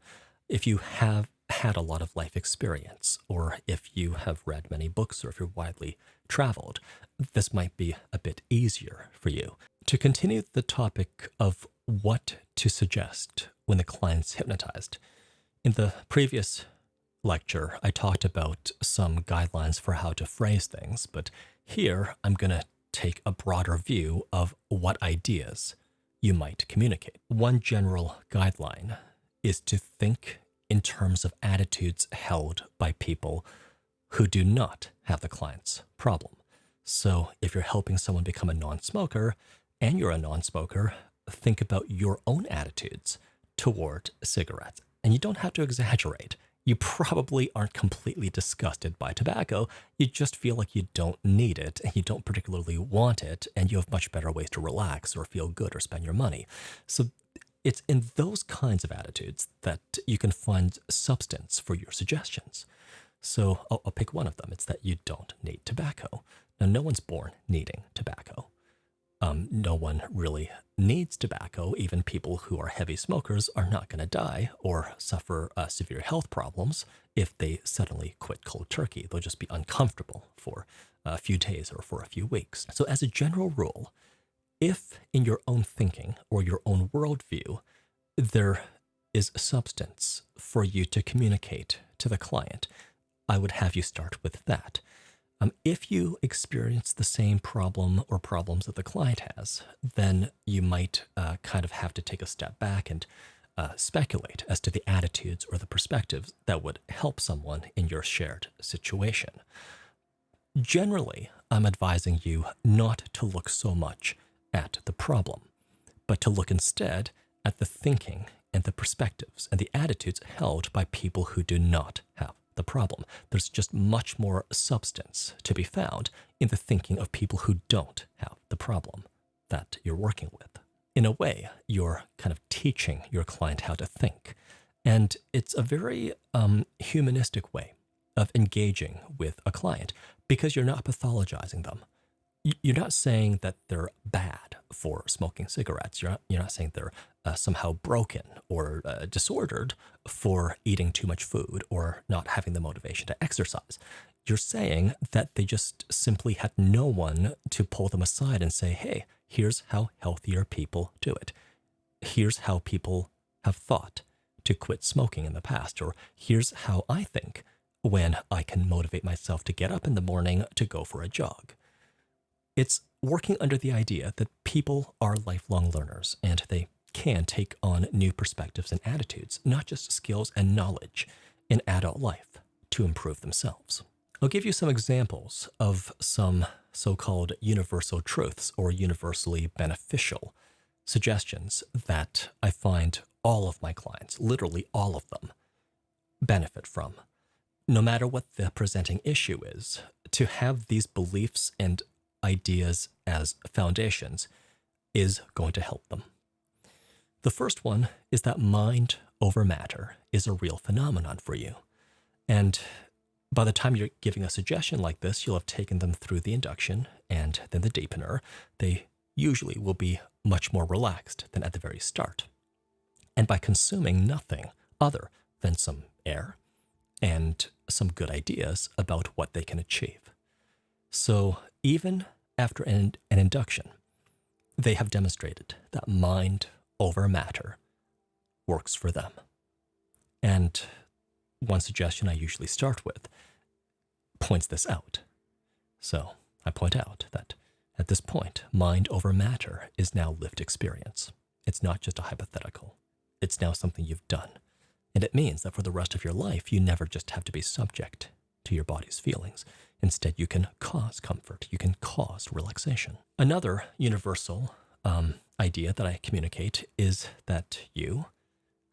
If you have had a lot of life experience, or if you have read many books, or if you're widely traveled, this might be a bit easier for you. To continue the topic of what to suggest when the client's hypnotized, in the previous lecture, I talked about some guidelines for how to phrase things, but here I'm going to take a broader view of what ideas you might communicate. One general guideline is to think in terms of attitudes held by people who do not have the client's problem. So if you're helping someone become a non-smoker and you're a non-smoker, think about your own attitudes toward cigarettes. And you don't have to exaggerate. You probably aren't completely disgusted by tobacco. You just feel like you don't need it and you don't particularly want it, and you have much better ways to relax or feel good or spend your money. So it's in those kinds of attitudes that you can find substance for your suggestions. So I'll pick one of them. It's that you don't need tobacco. Now, no one's born needing tobacco. No one really needs tobacco. Even people who are heavy smokers are not going to die or suffer severe health problems if they suddenly quit cold turkey. They'll just be uncomfortable for a few days or for a few weeks. So as a general rule, if in your own thinking or your own worldview, there is substance for you to communicate to the client, I would have you start with that. If you experience the same problem or problems that the client has, then you might kind of have to take a step back and speculate as to the attitudes or the perspectives that would help someone in your shared situation. Generally, I'm advising you not to look so much at the problem, but to look instead at the thinking and the perspectives and the attitudes held by people who do not have the problem. There's just much more substance to be found in the thinking of people who don't have the problem that you're working with. In a way, you're kind of teaching your client how to think. And it's a very humanistic way of engaging with a client because you're not pathologizing them. You're not saying that they're bad for smoking cigarettes. You're not saying they're somehow broken or disordered for eating too much food or not having the motivation to exercise. You're saying that they just simply had no one to pull them aside and say, hey, here's how healthier people do it. Here's how people have thought to quit smoking in the past, or here's how I think when I can motivate myself to get up in the morning to go for a jog. It's working under the idea that people are lifelong learners and they can take on new perspectives and attitudes, not just skills and knowledge in adult life to improve themselves. I'll give you some examples of some so-called universal truths or universally beneficial suggestions that I find all of my clients, literally all of them, benefit from. No matter what the presenting issue is, to have these beliefs and ideas as foundations is going to help them. The first one is that mind over matter is a real phenomenon for you. And by the time you're giving a suggestion like this, you'll have taken them through the induction and then the deepener. They usually will be much more relaxed than at the very start. And by consuming nothing other than some air and some good ideas about what they can achieve. So even after an induction, they have demonstrated that mind over matter works for them. And one suggestion I usually start with points this out. So I point out that at this point, mind over matter is now lived experience. It's not just a hypothetical. It's now something you've done. And it means that for the rest of your life, you never just have to be subject to your body's feelings. Instead, you can cause comfort. You can cause relaxation. Another universal idea that I communicate is that you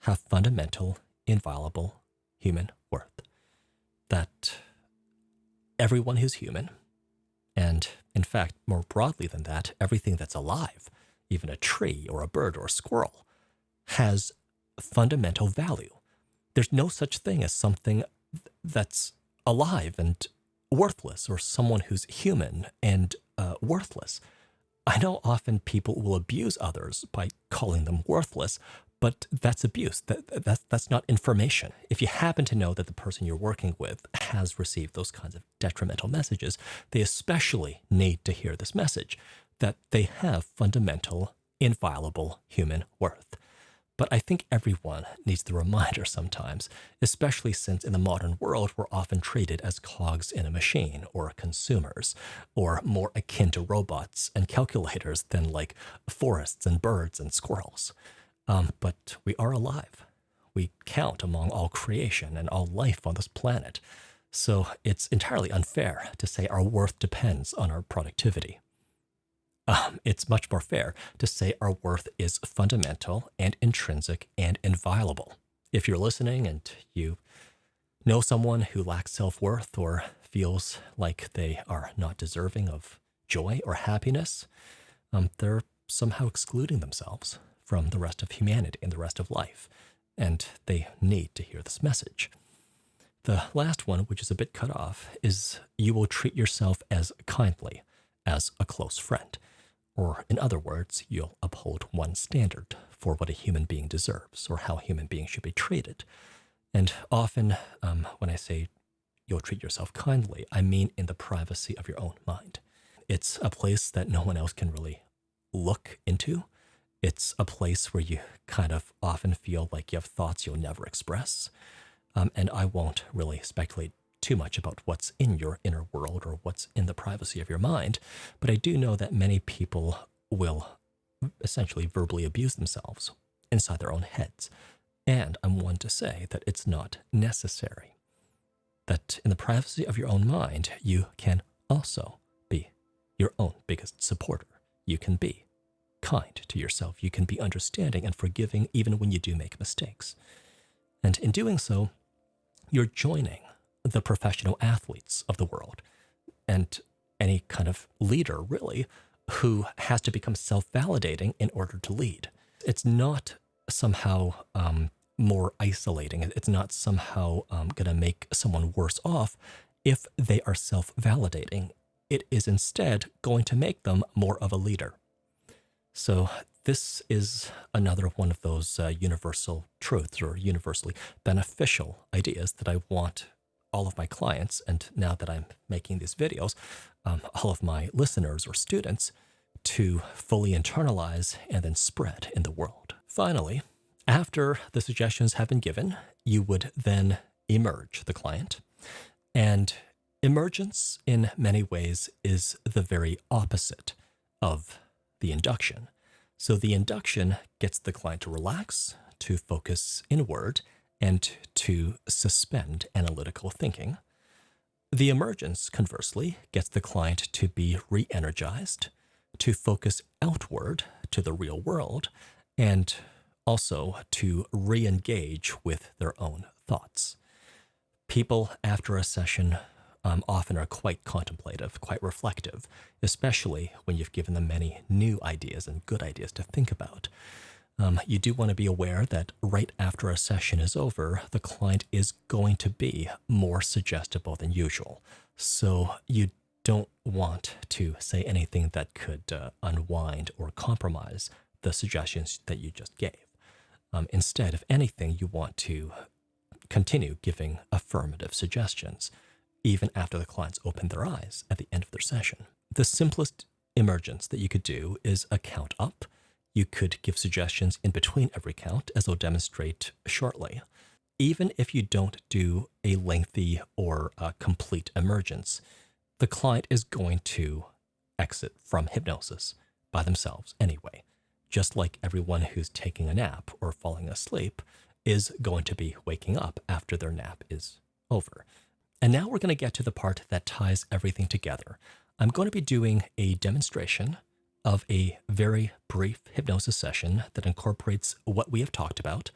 have fundamental, inviolable human worth. That everyone who's human, and in fact, more broadly than that, everything that's alive, even a tree or a bird or a squirrel, has fundamental value. There's no such thing as something that's alive and worthless, or someone who's human and worthless. I know often people will abuse others by calling them worthless, but that's abuse. That's not information. If you happen to know that the person you're working with has received those kinds of detrimental messages, they especially need to hear this message, that they have fundamental, inviolable human worth. But I think everyone needs the reminder sometimes, especially since in the modern world, we're often treated as cogs in a machine or consumers, or more akin to robots and calculators than like forests and birds and squirrels. But we are alive. We count among all creation and all life on this planet. So it's entirely unfair to say our worth depends on our productivity. It's much more fair to say our worth is fundamental and intrinsic and inviolable. If you're listening and you know someone who lacks self-worth or feels like they are not deserving of joy or happiness, they're somehow excluding themselves from the rest of humanity and the rest of life, and they need to hear this message. The last one, which is a bit cut off, is you will treat yourself as kindly as a close friend. Or in other words, you'll uphold one standard for what a human being deserves or how a human being should be treated. And often when I say you'll treat yourself kindly, I mean in the privacy of your own mind. It's a place that no one else can really look into. It's a place where you kind of often feel like you have thoughts you'll never express. And I won't really speculate too much about what's in your inner world or what's in the privacy of your mind, but I do know that many people will essentially verbally abuse themselves inside their own heads. And I'm one to say that it's not necessary. That in the privacy of your own mind, you can also be your own biggest supporter. You can be kind to yourself. You can be understanding and forgiving even when you do make mistakes. And in doing so, you're joining the professional athletes of the world and any kind of leader, really, who has to become self-validating in order to lead. It's not somehow more isolating. It's not somehow going to make someone worse off if they are self-validating. It is instead going to make them more of a leader. So this is another one of those universal truths or universally beneficial ideas that I want all of my clients, and now that I'm making these videos, all of my listeners or students to fully internalize and then spread in the world. Finally, after the suggestions have been given, you would then emerge the client. And emergence in many ways is the very opposite of the induction. So the induction gets the client to relax, to focus inward, and to suspend analytical thinking. The emergence, conversely, gets the client to be re-energized, to focus outward to the real world, and also to re-engage with their own thoughts. People after a session often are quite contemplative, quite reflective, especially when you've given them many new ideas and good ideas to think about. You do want to be aware that right after a session is over, the client is going to be more suggestible than usual. So you don't want to say anything that could unwind or compromise the suggestions that you just gave. Instead, if anything, you want to continue giving affirmative suggestions, even after the clients open their eyes at the end of their session. The simplest emergence that you could do is a count up. You could give suggestions in between every count, as I'll demonstrate shortly. Even if you don't do a lengthy or a complete emergence, the client is going to exit from hypnosis by themselves anyway, just like everyone who's taking a nap or falling asleep is going to be waking up after their nap is over. And now we're going to get to the part that ties everything together. I'm going to be doing a demonstration of a very brief hypnosis session that incorporates what we have talked about,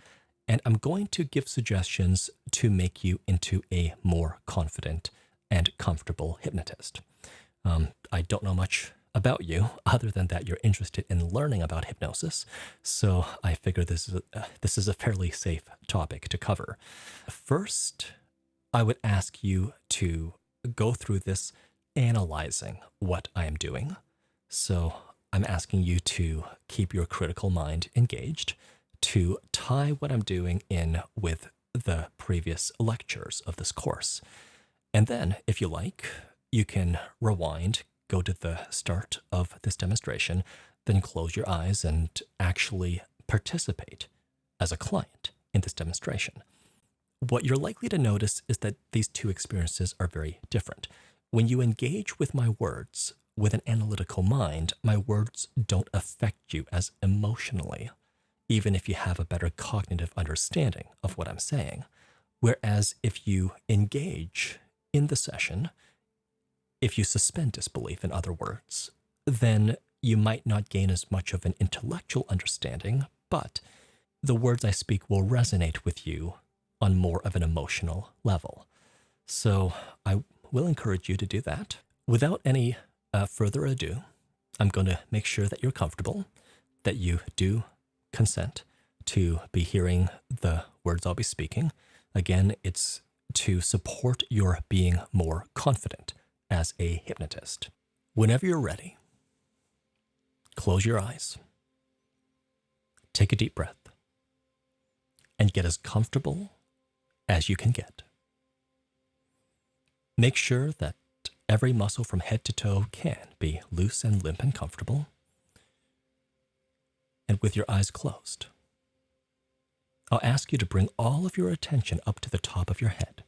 and I'm going to give suggestions to make you into a more confident and comfortable hypnotist. I don't know much about you other than that you're interested in learning about hypnosis, so I figure this is a fairly safe topic to cover. First, I would ask you to go through this analyzing what I am doing. So I'm asking you to keep your critical mind engaged, to tie what I'm doing in with the previous lectures of this course. And then, if you like, you can rewind, go to the start of this demonstration, then close your eyes and actually participate as a client in this demonstration. What you're likely to notice is that these two experiences are very different. When you engage with my words with an analytical mind, my words don't affect you as emotionally, even if you have a better cognitive understanding of what I'm saying. Whereas if you engage in the session, if you suspend disbelief, in other words, then you might not gain as much of an intellectual understanding, but the words I speak will resonate with you on more of an emotional level. So I will encourage you to do that. Without any further ado, I'm going to make sure that you're comfortable, that you do consent to be hearing the words I'll be speaking. Again, it's to support your being more confident as a hypnotist. Whenever you're ready, close your eyes, take a deep breath, and get as comfortable as you can get. Make sure that every muscle from head to toe can be loose and limp and comfortable. And with your eyes closed, I'll ask you to bring all of your attention up to the top of your head.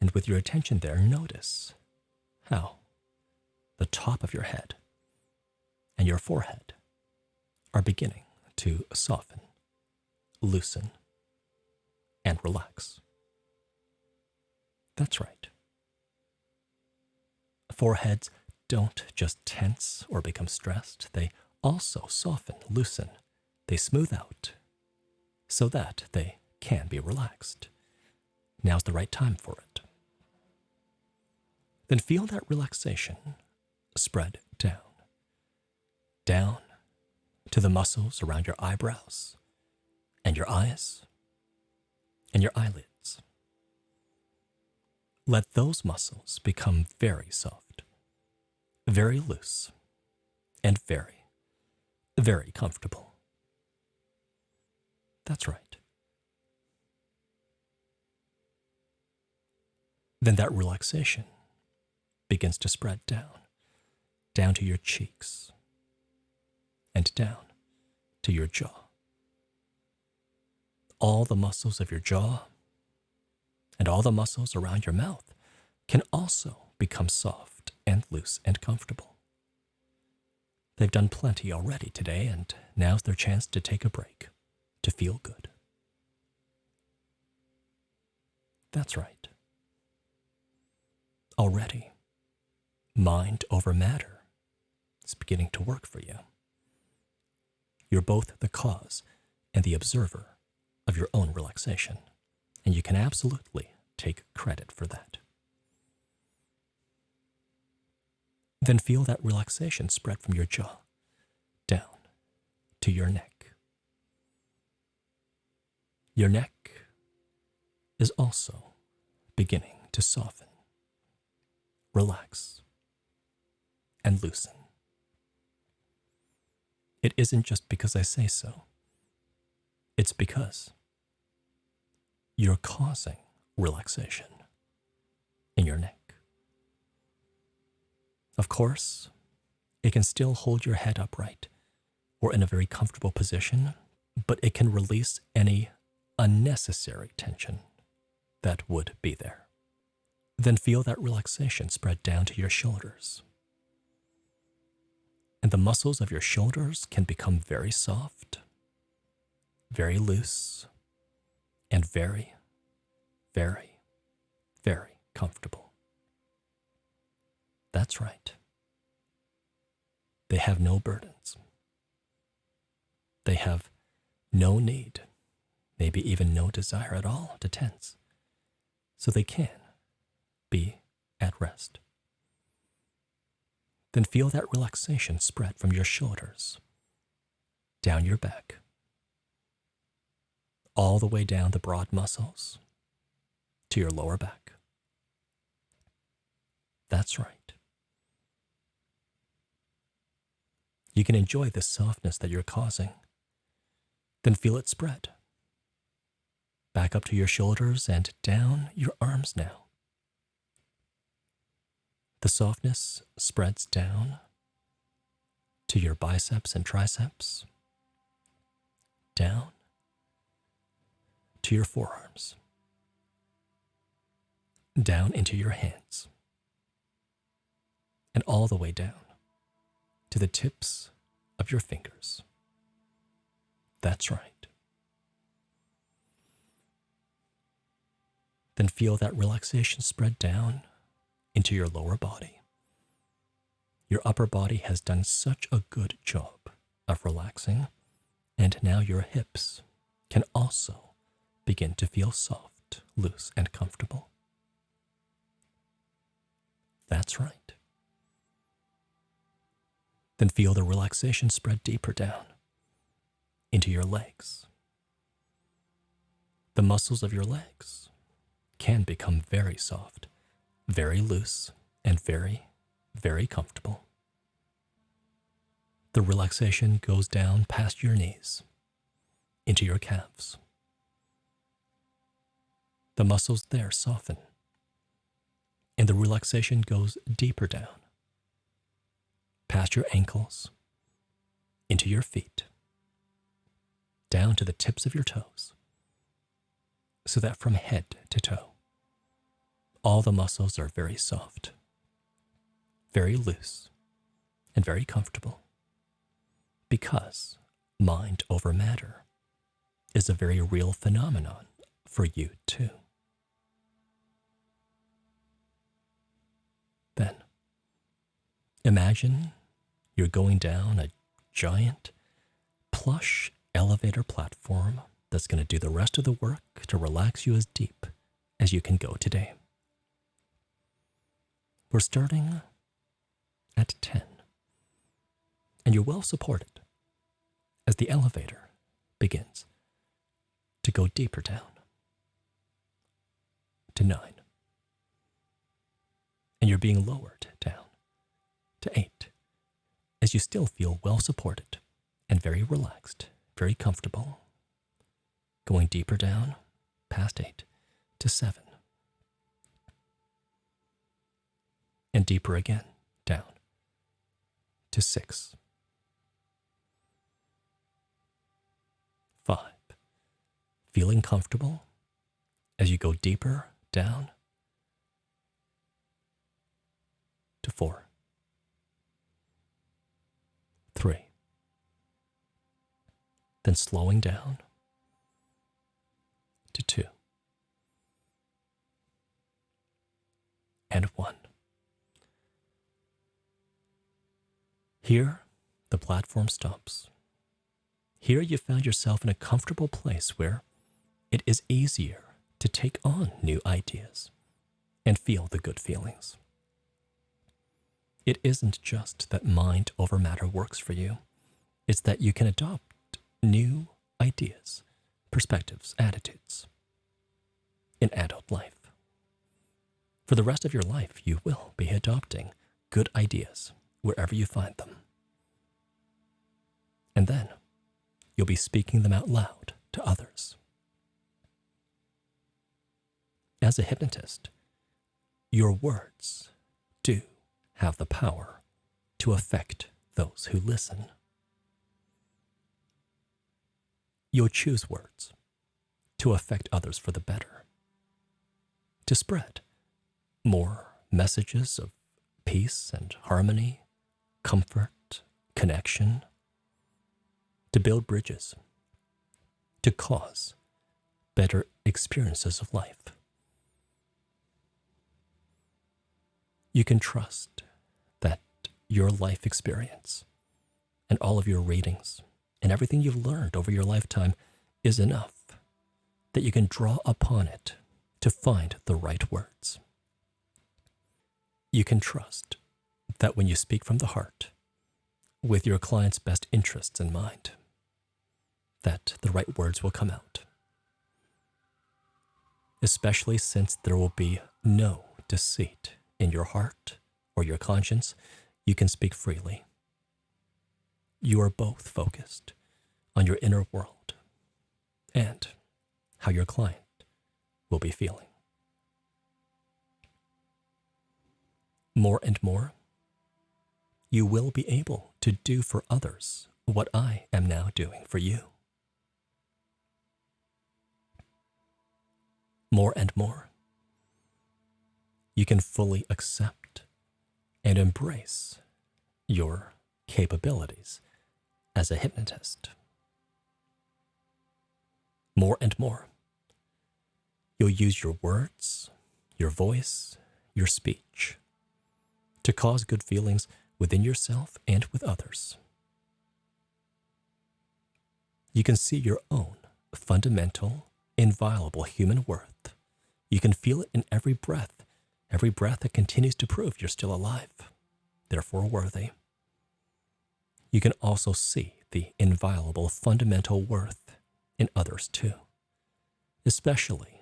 And with your attention there, notice how the top of your head and your forehead are beginning to soften, loosen, and relax. That's right. Foreheads don't just tense or become stressed, they also soften, loosen, they smooth out so that they can be relaxed. Now's the right time for it. Then feel that relaxation spread down to the muscles around your eyebrows and your eyes and your eyelids. Let those muscles become very soft, very loose, and very, very comfortable. That's right. Then that relaxation begins to spread down to your cheeks, and down to your jaw. All the muscles of your jaw and all the muscles around your mouth can also become soft and loose and comfortable. They've done plenty already today, and now's their chance to take a break, to feel good. That's right. Already, mind over matter is beginning to work for you. You're both the cause and the observer of your own relaxation, and you can absolutely take credit for that. Then feel that relaxation spread from your jaw down to your neck. Your neck is also beginning to soften, relax, and loosen. It isn't just because I say so. It's because you're causing relaxation in your neck. Of course, it can still hold your head upright or in a very comfortable position, but it can release any unnecessary tension that would be there. Then feel that relaxation spread down to your shoulders. And the muscles of your shoulders can become very soft, very loose, and very, very, very comfortable. That's right. They have no burdens. They have no need, maybe even no desire at all to tense. So they can be at rest. Then feel that relaxation spread from your shoulders, down your back, all the way down the broad muscles to your lower back. That's right. You can enjoy the softness that you're causing. Then feel it spread. Back up to your shoulders and down your arms now. The softness spreads down to your biceps and triceps, down to your forearms, down into your hands, and all the way down to the tips of your fingers. That's right. Then feel that relaxation spread down into your lower body. Your upper body has done such a good job of relaxing, and now your hips can also begin to feel soft, loose, and comfortable. That's right. Then feel the relaxation spread deeper down into your legs. The muscles of your legs can become very soft, very loose, and very, very comfortable. The relaxation goes down past your knees, into your calves. The muscles there soften, and the relaxation goes deeper down, past your ankles, into your feet, down to the tips of your toes, so that from head to toe, all the muscles are very soft, very loose, and very comfortable, because mind over matter is a very real phenomenon for you too. Then, imagine you're going down a giant, plush elevator platform that's going to do the rest of the work to relax you as deep as you can go today. We're starting at 10, and you're well supported as the elevator begins to go deeper down to 9, and you're being lowered down to 8 as you still feel well supported and very relaxed, very comfortable, going deeper down past 8 to 7, and deeper again down to 6, 5, feeling comfortable as you go deeper down to 4, 3, then slowing down to 2, and 1. Here, the platform stops. Here you found yourself in a comfortable place where it is easier to take on new ideas and feel the good feelings. It isn't just that mind over matter works for you. It's that you can adopt new ideas, perspectives, attitudes in adult life. For the rest of your life, you will be adopting good ideas wherever you find them. And then you'll be speaking them out loud to others. As a hypnotist, your words do have the power to affect those who listen. You'll choose words to affect others for the better, to spread more messages of peace and harmony, comfort, connection, to build bridges, to cause better experiences of life. You can trust that your life experience and all of your readings and everything you've learned over your lifetime is enough, that you can draw upon it to find the right words. You can trust that when you speak from the heart, with your client's best interests in mind, that the right words will come out. Especially since there will be no deceit in your heart or your conscience, you can speak freely. You are both focused on your inner world and how your client will be feeling. More and more, you will be able to do for others what I am now doing for you. More and more, you can fully accept and embrace your capabilities as a hypnotist. More and more, You'll use your words, your voice, your speech to cause good feelings within yourself and with others. You can see your own fundamental, inviolable human worth. You can feel it in every breath that continues to prove you're still alive, therefore worthy. You can also see the inviolable fundamental worth in others too, especially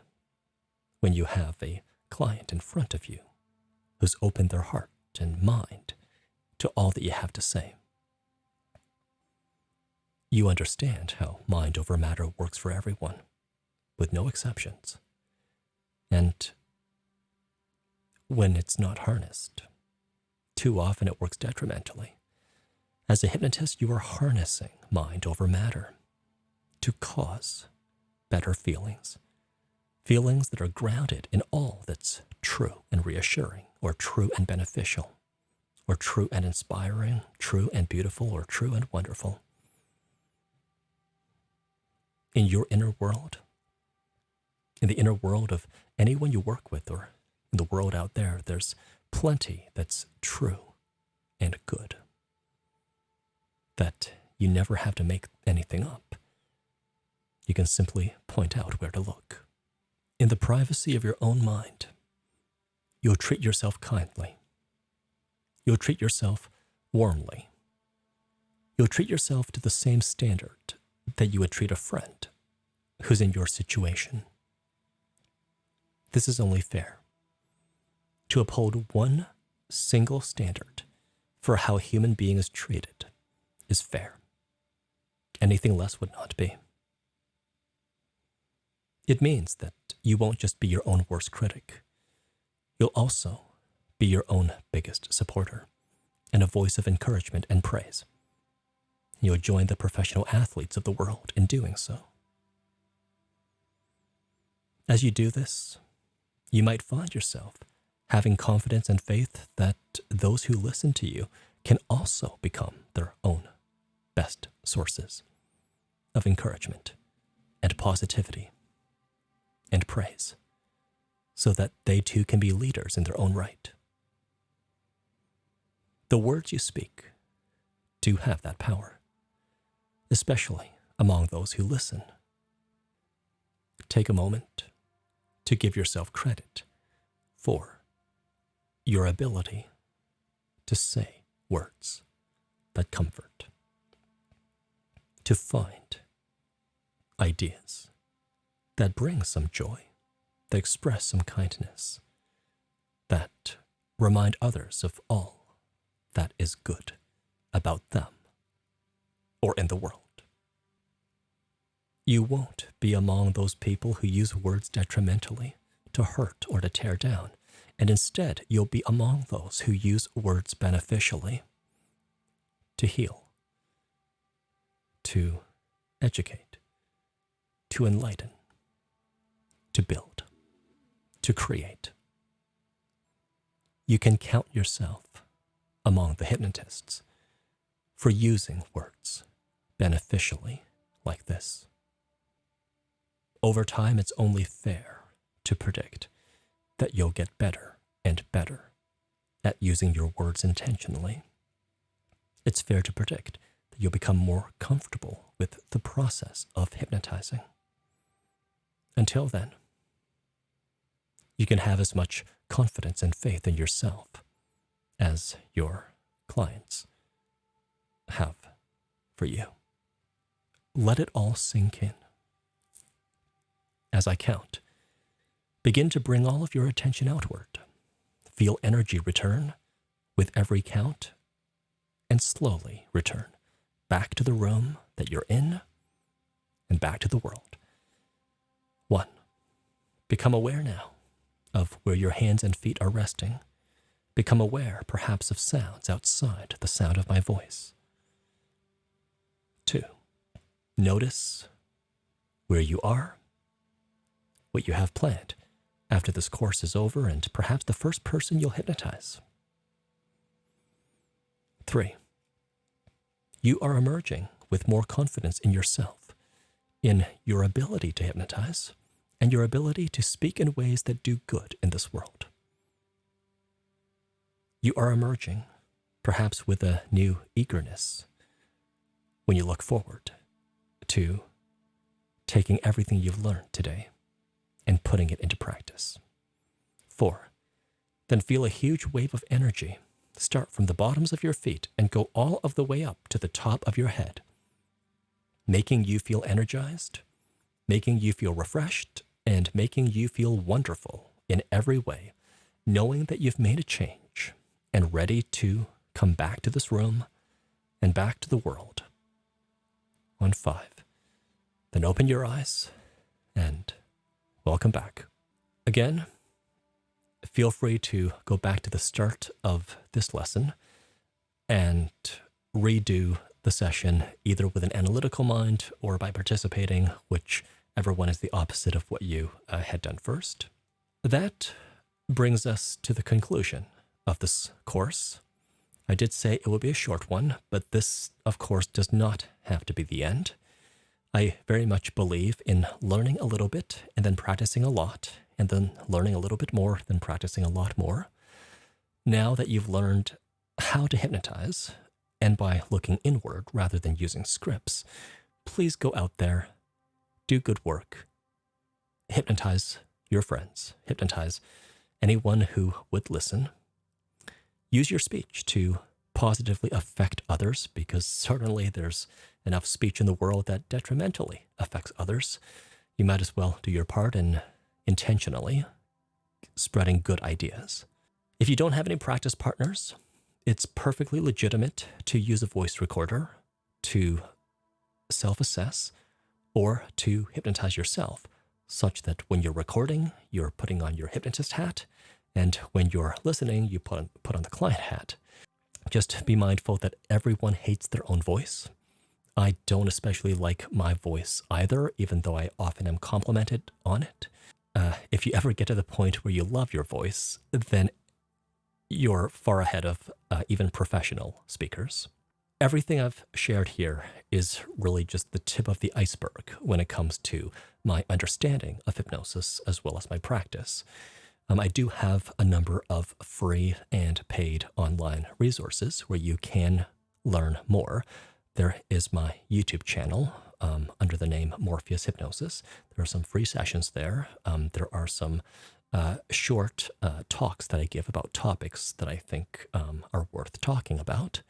when you have a client in front of you who's opened their heart and mind to all that you have to say. You understand how mind over matter works for everyone, with no exceptions. And when it's not harnessed, too often it works detrimentally. As a hypnotist, you are harnessing mind over matter to cause better feelings, feelings that are grounded in all that's true and reassuring, or true and beneficial, or true and inspiring, true and beautiful, or true and wonderful. In your inner world, in the inner world of anyone you work with, or in the world out there, there's plenty that's true and good, that you never have to make anything up. You can simply point out where to look. In the privacy of your own mind, you'll treat yourself kindly. You'll treat yourself warmly. You'll treat yourself to the same standard that you would treat a friend who's in your situation. This is only fair. To uphold one single standard for how a human being is treated is fair. Anything less would not be. It means that you won't just be your own worst critic. You'll also be your own biggest supporter and a voice of encouragement and praise. You'll join the professional athletes of the world in doing so. As you do this, you might find yourself having confidence and faith that those who listen to you can also become their own best sources of encouragement and positivity and praise, so that they too can be leaders in their own right. The words you speak do have that power, especially among those who listen. Take a moment to give yourself credit for your ability to say words that comfort, to find ideas that bring some joy, that express some kindness, that remind others of all that is good about them or in the world. You won't be among those people who use words detrimentally to hurt or to tear down, and instead you'll be among those who use words beneficially to heal, to educate, to enlighten, to build, to create. You can count yourself among the hypnotists for using words beneficially like this. Over time, it's only fair to predict that you'll get better and better at using your words intentionally. It's fair to predict that you'll become more comfortable with the process of hypnotizing. Until then, you can have as much confidence and faith in yourself as your clients have for you. Let it all sink in. As I count, begin to bring all of your attention outward. Feel energy return with every count, and slowly return back to the room that you're in and back to the world. 1. Become aware now of where your hands and feet are resting. Become aware, perhaps, of sounds outside the sound of my voice. 2. Notice where you are, what you have planned after this course is over, and perhaps the first person you'll hypnotize. 3. You are emerging with more confidence in yourself, in your ability to hypnotize, and your ability to speak in ways that do good in this world. You are emerging, perhaps with a new eagerness, when you look forward to taking everything you've learned today and putting it into practice. 4. Then feel a huge wave of energy start from the bottoms of your feet and go all of the way up to the top of your head, making you feel energized, making you feel refreshed, and making you feel wonderful in every way, knowing that you've made a change and ready to come back to this room and back to the world. On 5. Then open your eyes and welcome back. Again, feel free to go back to the start of this lesson and redo the session either with an analytical mind or by participating, whichever one is the opposite of what you had done first. That brings us to the conclusion of this course. I did say it would be a short one, but this, of course, does not have to be the end. I very much believe in learning a little bit and then practicing a lot, and then learning a little bit more, then practicing a lot more. Now that you've learned how to hypnotize, and by looking inward rather than using scripts, please go out there, do good work, hypnotize your friends, hypnotize anyone who would listen. Use your speech to positively affect others, because certainly there's enough speech in the world that detrimentally affects others. You might as well do your part in intentionally spreading good ideas. If you don't have any practice partners, it's perfectly legitimate to use a voice recorder to self-assess or to hypnotize yourself, such that when you're recording, you're putting on your hypnotist hat, and when you're listening, you put on the client hat. Just be mindful that everyone hates their own voice. I don't especially like my voice either, even though I often am complimented on it. If you ever get to the point where you love your voice, then you're far ahead of even professional speakers. Everything I've shared here is really just the tip of the iceberg when it comes to my understanding of hypnosis as well as my practice. I do have a number of free and paid online resources where you can learn more. There is my YouTube channel under the name Morpheus Hypnosis. There are some free sessions there. There are some short talks that I give about topics that I think are worth talking about.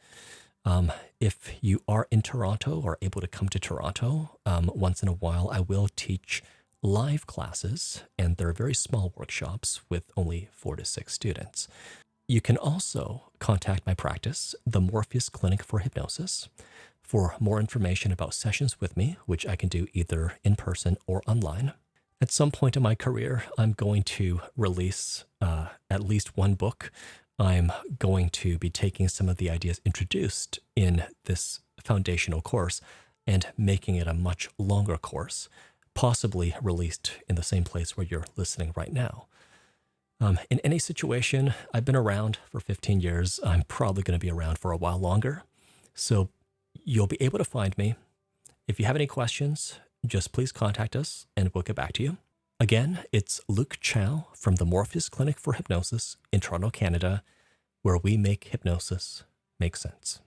If you are in Toronto or able to come to Toronto, once in a while I will teach live classes, and they're very small workshops with only 4 to 6 students. You can also contact my practice, the Morpheus Clinic for Hypnosis, for more information about sessions with me, which I can do either in person or online. At some point in my career, I'm going to release at least one book. I'm going to be taking some of the ideas introduced in this foundational course and making it a much longer course, possibly released in the same place where you're listening right now. In any situation, I've been around for 15 years. I'm probably going to be around for a while longer. So you'll be able to find me. If you have any questions, just please contact us and we'll get back to you. Again, it's Luke Chow from the Morpheus Clinic for Hypnosis in Toronto, Canada, where we make hypnosis make sense.